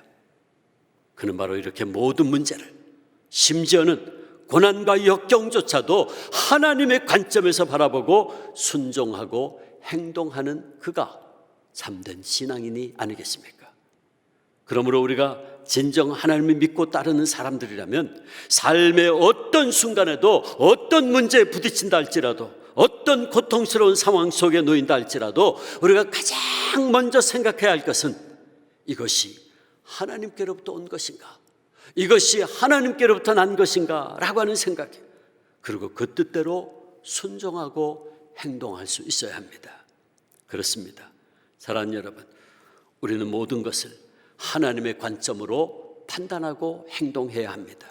그는 바로 이렇게 모든 문제를, 심지어는 고난과 역경조차도 하나님의 관점에서 바라보고 순종하고 행동하는 그가 참된 신앙인이 아니겠습니까? 그러므로 우리가 진정 하나님을 믿고 따르는 사람들이라면 삶의 어떤 순간에도 어떤 문제에 부딪힌다 할지라도 어떤 고통스러운 상황 속에 놓인다 할지라도 우리가 가장 먼저 생각해야 할 것은 이것이 하나님께로부터 온 것인가, 이것이 하나님께로부터 난 것인가 라고 하는 생각이에요. 그리고 그 뜻대로 순종하고 행동할 수 있어야 합니다. 그렇습니다. 사랑하는 여러분, 우리는 모든 것을 하나님의 관점으로 판단하고 행동해야 합니다.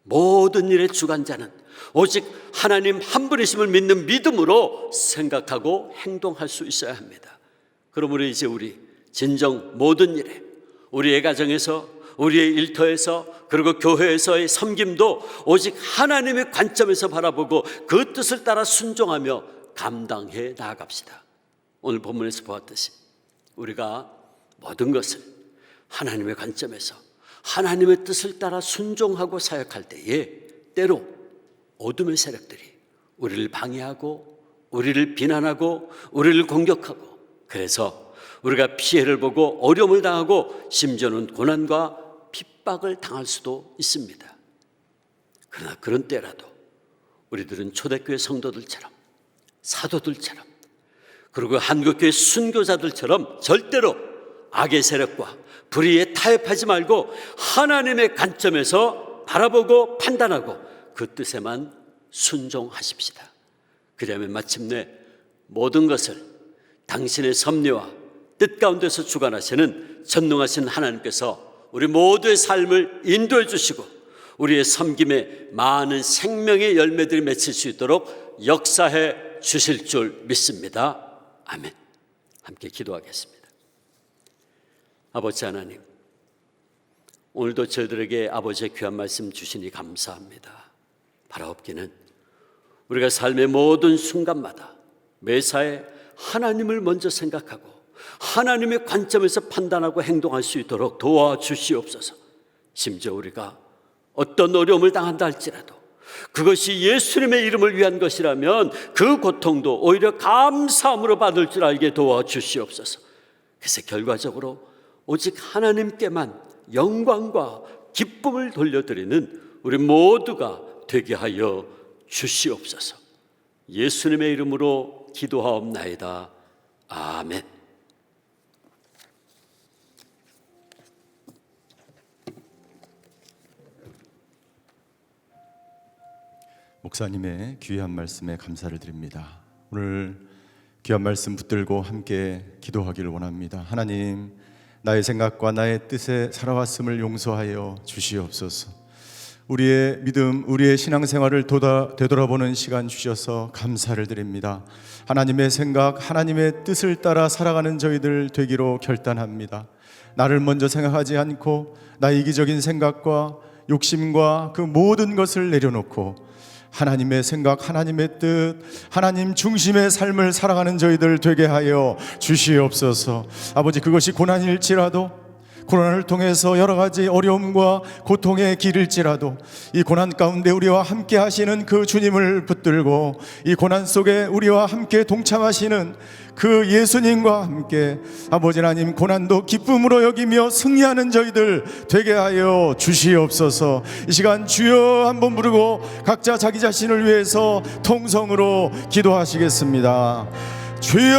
모든 일의 주관자는 오직 하나님 한 분이심을 믿는 믿음으로 생각하고 행동할 수 있어야 합니다. 그러므로 이제 우리 진정 모든 일에, 우리의 가정에서, 우리의 일터에서, 그리고 교회에서의 섬김도 오직 하나님의 관점에서 바라보고 그 뜻을 따라 순종하며 감당해 나아갑시다. 오늘 본문에서 보았듯이 우리가 모든 것을 하나님의 관점에서 하나님의 뜻을 따라 순종하고 사역할 때에 때로 어둠의 세력들이 우리를 방해하고 우리를 비난하고 우리를 공격하고, 그래서 우리가 피해를 보고 어려움을 당하고 심지어는 고난과 핍박을 당할 수도 있습니다. 그러나 그런 때라도 우리들은 초대교회 성도들처럼, 사도들처럼, 그리고 한국교회 순교자들처럼 절대로 악의 세력과 불의에 타협하지 말고 하나님의 관점에서 바라보고 판단하고 그 뜻에만 순종하십시다. 그러면 마침내 모든 것을 당신의 섭리와 뜻 가운데서 주관하시는 전능하신 하나님께서 우리 모두의 삶을 인도해 주시고 우리의 섬김에 많은 생명의 열매들이 맺힐 수 있도록 역사해 주실 줄 믿습니다. 아멘. 함께 기도하겠습니다. 아버지 하나님, 오늘도 저희들에게 아버지의 귀한 말씀 주시니 감사합니다. 바라옵기는 우리가 삶의 모든 순간마다 매사에 하나님을 먼저 생각하고 하나님의 관점에서 판단하고 행동할 수 있도록 도와주시옵소서. 심지어 우리가 어떤 어려움을 당한다 할지라도 그것이 예수님의 이름을 위한 것이라면 그 고통도 오히려 감사함으로 받을 줄 알게 도와주시옵소서. 그래서 결과적으로 오직 하나님께만 영광과 기쁨을 돌려드리는 우리 모두가 되게 하여 주시옵소서. 예수님의 이름으로 기도하옵나이다. 아멘. 목사님의 귀한 말씀에 감사를 드립니다. 오늘 귀한 말씀 붙들고 함께 기도하기를 원합니다. 하나님, 나의 생각과 나의 뜻에 살아왔음을 용서하여 주시옵소서. 우리의 믿음, 우리의 신앙생활을 되돌아보는 시간 주셔서 감사를 드립니다. 하나님의 생각, 하나님의 뜻을 따라 살아가는 저희들 되기로 결단합니다. 나를 먼저 생각하지 않고 나의 이기적인 생각과 욕심과 그 모든 것을 내려놓고 하나님의 생각, 하나님의 뜻, 하나님 중심의 삶을 살아가는 저희들 되게 하여 주시옵소서. 아버지, 그것이 고난일지라도, 고난을 통해서 여러 가지 어려움과 고통의 길일지라도 이 고난 가운데 우리와 함께 하시는 그 주님을 붙들고 이 고난 속에 우리와 함께 동참하시는 그 예수님과 함께 아버지 하나님 고난도 기쁨으로 여기며 승리하는 저희들 되게 하여 주시옵소서. 이 시간 주여 한번 부르고 각자 자기 자신을 위해서 통성으로 기도하시겠습니다. 주여,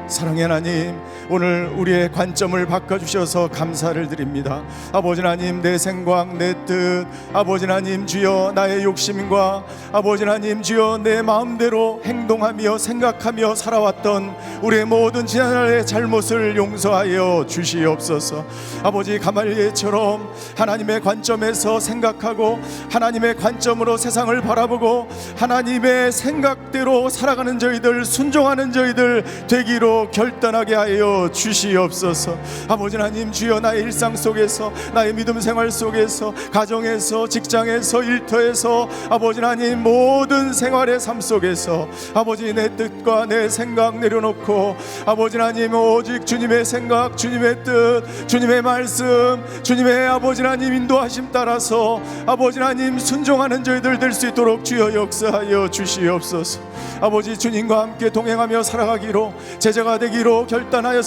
사랑의 하나님, 오늘 우리의 관점을 바꿔주셔서 감사를 드립니다. 아버지 하나님, 내 생각, 내 뜻, 아버지 하나님 주여 나의 욕심과 아버지 하나님 주여 내 마음대로 행동하며 생각하며 살아왔던 우리의 모든 지난날의 잘못을 용서하여 주시옵소서. 아버지, 가말리엘처럼 하나님의 관점에서 생각하고 하나님의 관점으로 세상을 바라보고 하나님의 생각대로 살아가는 저희들, 순종하는 저희들 되기로 결단하게 하여 주시옵소서. 아버지 하나님 주여 나의 일상 속에서, 나의 믿음 생활 속에서, 가정에서, 직장에서, 일터에서 아버지 하나님 모든 생활의 삶 속에서 아버지 내 뜻과 내 생각 내려놓고 아버지 하나님 오직 주님의 생각, 주님의 뜻, 주님의 말씀, 주님의 아버지 하나님 인도하심 따라서 아버지 하나님 순종하는 저희들 될 수 있도록 주여 역사하여 주시옵소서. 아버지, 주님과 함께 동행하며 살아가기로 제자가 되기로 결단하였습니다.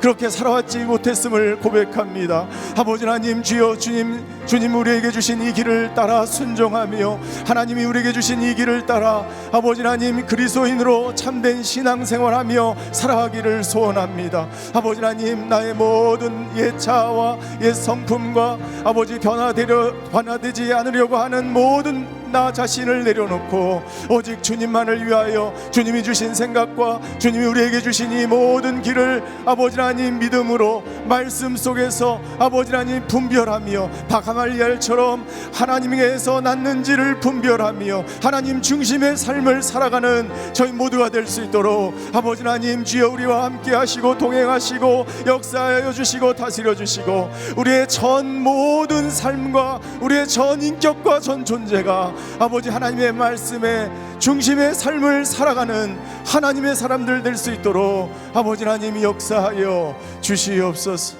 그렇게 살아왔지 못했음을 고백합니다. 아버지 하나님 주여, 주님 우리에게 주신 이 길을 따라 순종하며 하나님이 우리에게 주신 이 길을 따라 아버지 하나님 그리스도인으로 참된 신앙생활하며 살아가기를 소원합니다. 아버지 하나님, 나의 모든 옛 자아와 옛 성품과 아버지 변화되지 않으려고 하는 모든 나 자신을 내려놓고 오직 주님만을 위하여 주님이 주신 생각과 주님이 우리에게 주신 이 모든 길을 아버지 하나님 믿음으로 말씀 속에서 아버지 하나님 분별하며 가말리엘처럼 하나님에게서 났는지를 분별하며 하나님 중심의 삶을 살아가는 저희 모두가 될 수 있도록 아버지 하나님 주여 우리와 함께 하시고 동행하시고 역사하여 주시고 다스려 주시고 우리의 전 모든 삶과 우리의 전 인격과 전 존재가 아버지 하나님의 말씀에 중심의 삶을 살아가는 하나님의 사람들 될 수 있도록 아버지 하나님이 역사하여 주시옵소서.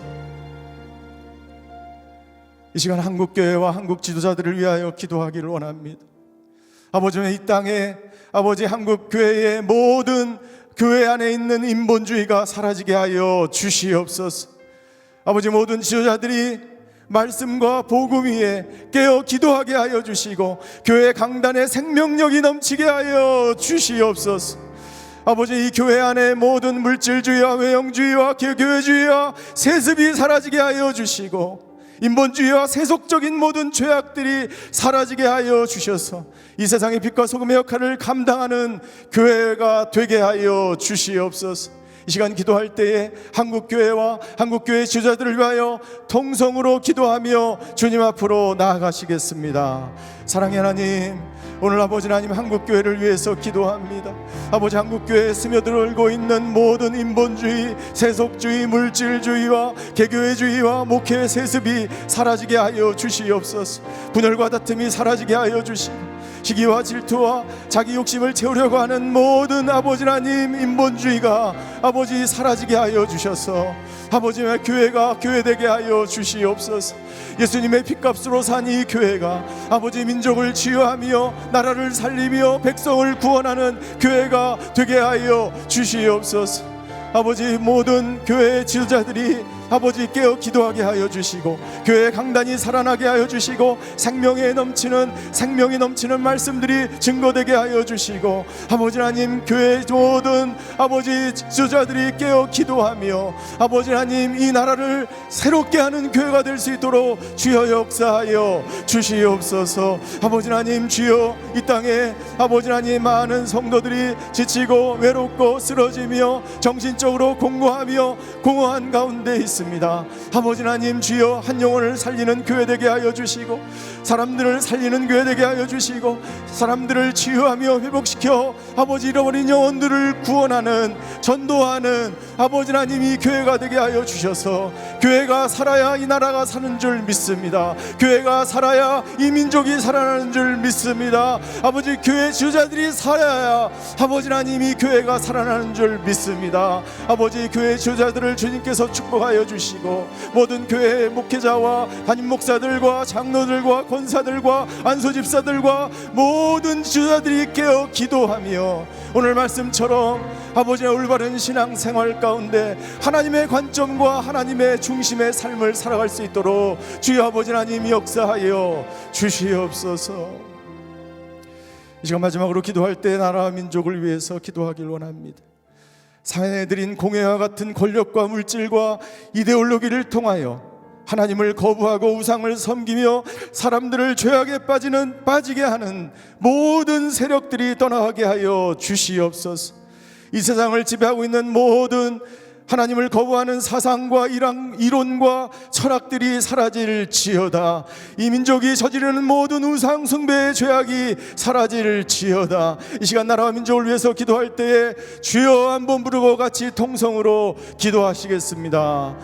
이 시간 한국교회와 한국 지도자들을 위하여 기도하기를 원합니다. 아버지, 이 땅에 아버지 한국교회의 모든 교회 안에 있는 인본주의가 사라지게 하여 주시옵소서. 아버지, 모든 지도자들이 말씀과 복음 위에 깨어 기도하게 하여 주시고 교회 강단에 생명력이 넘치게 하여 주시옵소서. 아버지, 이 교회 안에 모든 물질주의와 외형주의와 교회주의와 세습이 사라지게 하여 주시고 인본주의와 세속적인 모든 죄악들이 사라지게 하여 주셔서 이 세상의 빛과 소금의 역할을 감당하는 교회가 되게 하여 주시옵소서. 이 시간 기도할 때에 한국교회와 한국교회 지도자들을 위하여 통성으로 기도하며 주님 앞으로 나아가시겠습니다. 사랑의 하나님, 오늘 아버지 하나님 한국교회를 위해서 기도합니다. 아버지 한국교회에 스며들고 있는 모든 인본주의, 세속주의, 물질주의와 개교회주의와 목회 세습이 사라지게 하여 주시옵소서. 분열과 다툼이 사라지게 하여 주시고 시기와 질투와 자기 욕심을 채우려고 하는 모든 아버지 하나님 인본주의가 아버지 사라지게 하여 주셔서 아버지의 교회가 교회되게 하여 주시옵소서. 예수님의 핏값으로 산 이 교회가 아버지 민족을 치유하며 나라를 살리며 백성을 구원하는 교회가 되게 하여 주시옵소서. 아버지 모든 교회의 지도자들이 아버지 깨어 기도하게 하여 주시고 교회의 강단이 살아나게 하여 주시고 생명이 넘치는 말씀들이 증거되게 하여 주시고 아버지 하나님 교회의 모든 아버지 지도자들이 깨어 기도하며 아버지 하나님 이 나라를 새롭게 하는 교회가 될 수 있도록 주여 역사하여 주시옵소서. 아버지 하나님 주여 이 땅에 아버지 하나님 많은 성도들이 지치고 외롭고 쓰러지며 정신적으로 공허한 가운데 있습니다. 아버지 하나님 주여 한 영혼을 살리는 교회 되게 하여 주시고 사람들을 살리는 교회 되게 하여 주시고 사람들을 치유하며 회복시켜 아버지 잃어버린 영혼들을 구원하는 전도하는 아버지 하나님 이 교회가 되게 하여 주셔서 교회가 살아야 이 나라가 사는 줄 믿습니다. 교회가 살아야 이 민족이 살아나는 줄 믿습니다. 아버지 교회 지도자들이 살아야 아버지 하나님 이 교회가 살아나는 줄 믿습니다. 아버지 교회 지도자들을 주님께서 축복하여 주시고 모든 교회 목회자와 담임 목사들과 장로들과 권사들과 안수집사들과 모든 지도자들이 깨어 기도하며 오늘 말씀처럼 아버지의 올바른 신앙생활 가운데 하나님의 관점과 하나님의 중심의 삶을 살아갈 수 있도록 주여 아버지 하나님 역사하여 주시옵소서. 이 시간 마지막으로 기도할 때 나라와 민족을 위해서 기도하길 원합니다. 사회에 들인 공해와 같은 권력과 물질과 이데올로기를 통하여 하나님을 거부하고 우상을 섬기며 사람들을 죄악에 빠지게 하는 모든 세력들이 떠나가게 하여 주시옵소서. 이 세상을 지배하고 있는 모든 하나님을 거부하는 사상과 이론과 철학들이 사라질지어다. 이 민족이 저지르는 모든 우상 숭배의 죄악이 사라질지어다. 이 시간 나라와 민족을 위해서 기도할 때에 주여 한번 부르고 같이 통성으로 기도하시겠습니다.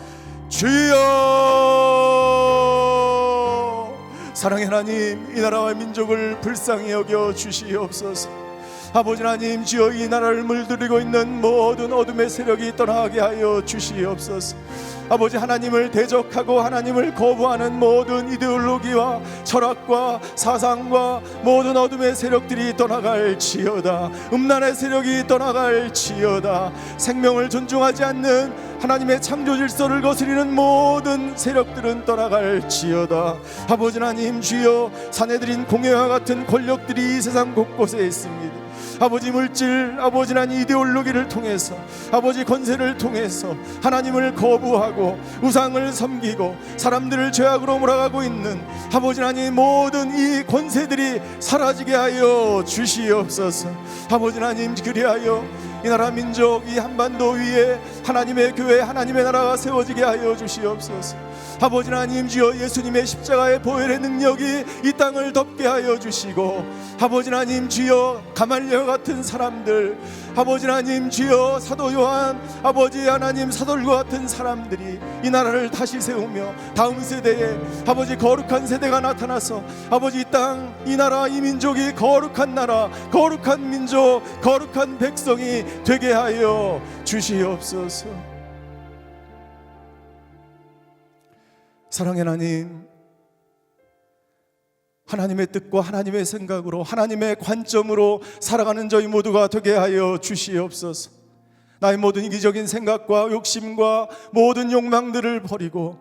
주여, 사랑의 하나님, 이 나라와 민족을 불쌍히 여겨 주시옵소서. 아버지 하나님 주여 이 나라를 물들이고 있는 모든 어둠의 세력이 떠나게 하여 주시옵소서. 아버지 하나님을 대적하고 하나님을 거부하는 모든 이데올로기와 철학과 사상과 모든 어둠의 세력들이 떠나갈지어다. 음란의 세력이 떠나갈지어다. 생명을 존중하지 않는 하나님의 창조 질서를 거스리는 모든 세력들은 떠나갈지어다. 아버지 하나님 주여 산에 들인 공해와 같은 권력들이 이 세상 곳곳에 있습니다. 아버지 물질, 아버지 하나님 이데올로기를 통해서 아버지 권세를 통해서 하나님을 거부하고 우상을 섬기고 사람들을 죄악으로 몰아가고 있는 아버지 하나님 모든 이 권세들이 사라지게 하여 주시옵소서. 아버지 하나님 그리하여 이 나라 민족 이 한반도 위에 하나님의 교회 하나님의 나라가 세워지게 하여 주시옵소서. 아버지 하나님 주여 예수님의 십자가의 보혈의 능력이 이 땅을 덮게 하여 주시고 아버지 하나님 주여 가말리엘 같은 사람들 아버지 하나님 주여 사도 요한 아버지 하나님 사도들과 같은 사람들이 이 나라를 다시 세우며 다음 세대에 아버지 거룩한 세대가 나타나서 아버지 이 땅 이 나라 이 민족이 거룩한 나라 거룩한 민족 거룩한 백성이 되게 하여 주시옵소서. 사랑의 하나님, 하나님의 뜻과 하나님의 생각으로 하나님의 관점으로 살아가는 저희 모두가 되게 하여 주시옵소서. 나의 모든 이기적인 생각과 욕심과 모든 욕망들을 버리고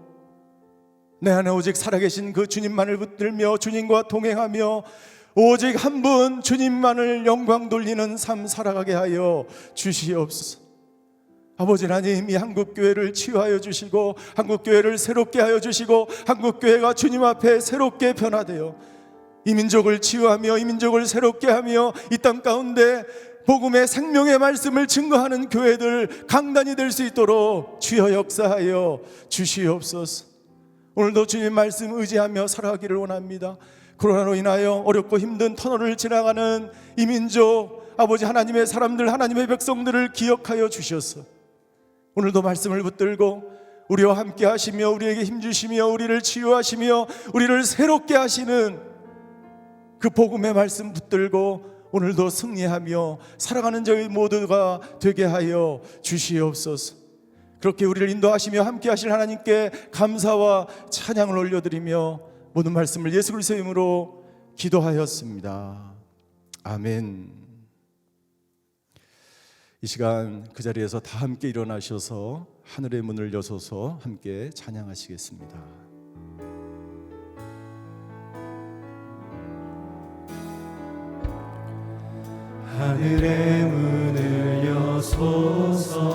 내 안에 오직 살아계신 그 주님만을 붙들며 주님과 동행하며 오직 한 분 주님만을 영광 돌리는 삶 살아가게 하여 주시옵소서. 아버지 하나님 이 한국교회를 치유하여 주시고 한국교회를 새롭게 하여 주시고 한국교회가 주님 앞에 새롭게 변화되어 이 민족을 치유하며 이 민족을 새롭게 하며 이 땅 가운데 복음의 생명의 말씀을 증거하는 교회들, 강단이 될 수 있도록 주여 역사하여 주시옵소서. 오늘도 주님 말씀 의지하며 살아가기를 원합니다. 코로나로 인하여 어렵고 힘든 터널을 지나가는 이 민족, 아버지 하나님의 사람들, 하나님의 백성들을 기억하여 주셔서 오늘도 말씀을 붙들고 우리와 함께 하시며 우리에게 힘주시며 우리를 치유하시며 우리를 새롭게 하시는 그 복음의 말씀 붙들고 오늘도 승리하며 살아가는 저희 모두가 되게 하여 주시옵소서. 그렇게 우리를 인도하시며 함께 하실 하나님께 감사와 찬양을 올려드리며 모든 말씀을 예수 그리스도의 이름으로 기도하였습니다. 아멘. 이 시간 그 자리에서 다 함께 일어나셔서 하늘의 문을 여서서 함께 찬양하시겠습니다. 하늘의 문을 여소서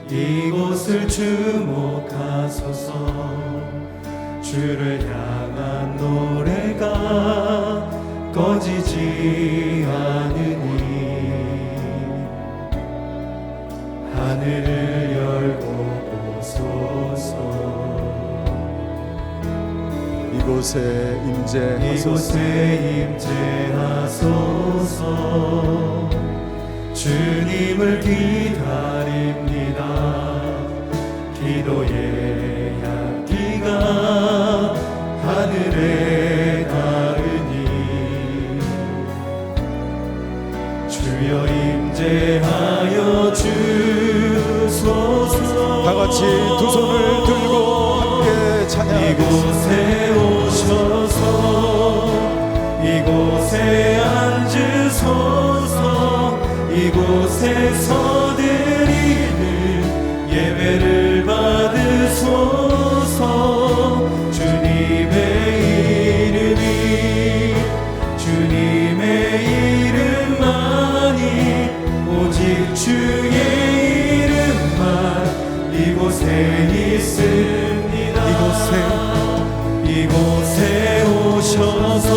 이곳을 주목하소서 주를 향한 노래가 꺼지지 않으니 하늘을 열고 오소서 이곳에 임재하소서 임재하소서 주님을 기다립니다 기도의 향기가 하늘에 닿으니 주여 임재하여 주소서 다 같이 두 손을 들고 함께 찬양하겠습니다. 이곳에 오셔서 이곳에 앉으소서 이곳에서 드리는 예배를 받으소서 주님의 이름만이 오직 주의 이름만 이곳에 있습니다 이곳에 오셔서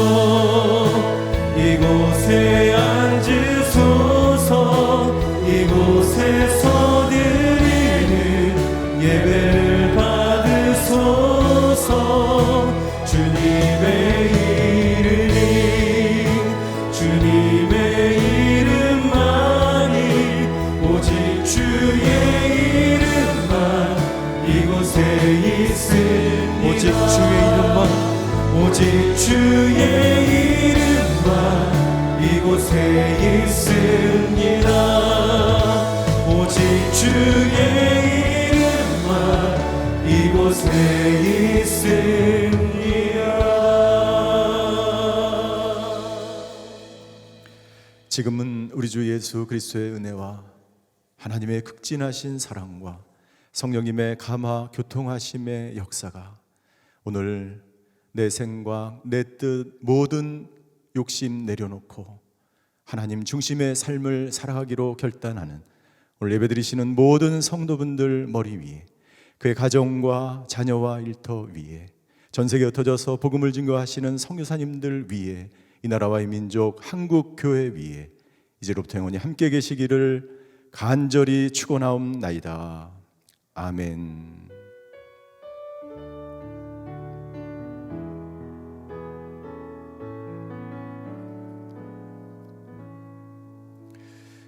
이곳에 앉으소서 이곳에서 드리는 예배를 받으소서 주님의 이름만이 오직 주의 이름만 이곳에 있습니다 오직 주의 이름만 이곳에 있습니다 오직 주의 이름만 이곳에 있습니다 지금은 우리 주 예수 그리스도의 은혜와 하나님의 극진하신 사랑과 성령님의 감화 교통하심의 역사가 오늘 내 생각, 내 뜻, 모든 욕심 내려놓고 하나님 중심의 삶을 살아가기로 결단하는 오늘 예배드리시는 모든 성도분들 머리 위에 그의 가정과 자녀와 일터 위에 전세계에 흩어져서 복음을 증거하시는 선교사님들 위에 이 나라와 이 민족 한국 교회 위에 이제로부터 영원히 함께 계시기를 간절히 축원하옵나이다. 아멘.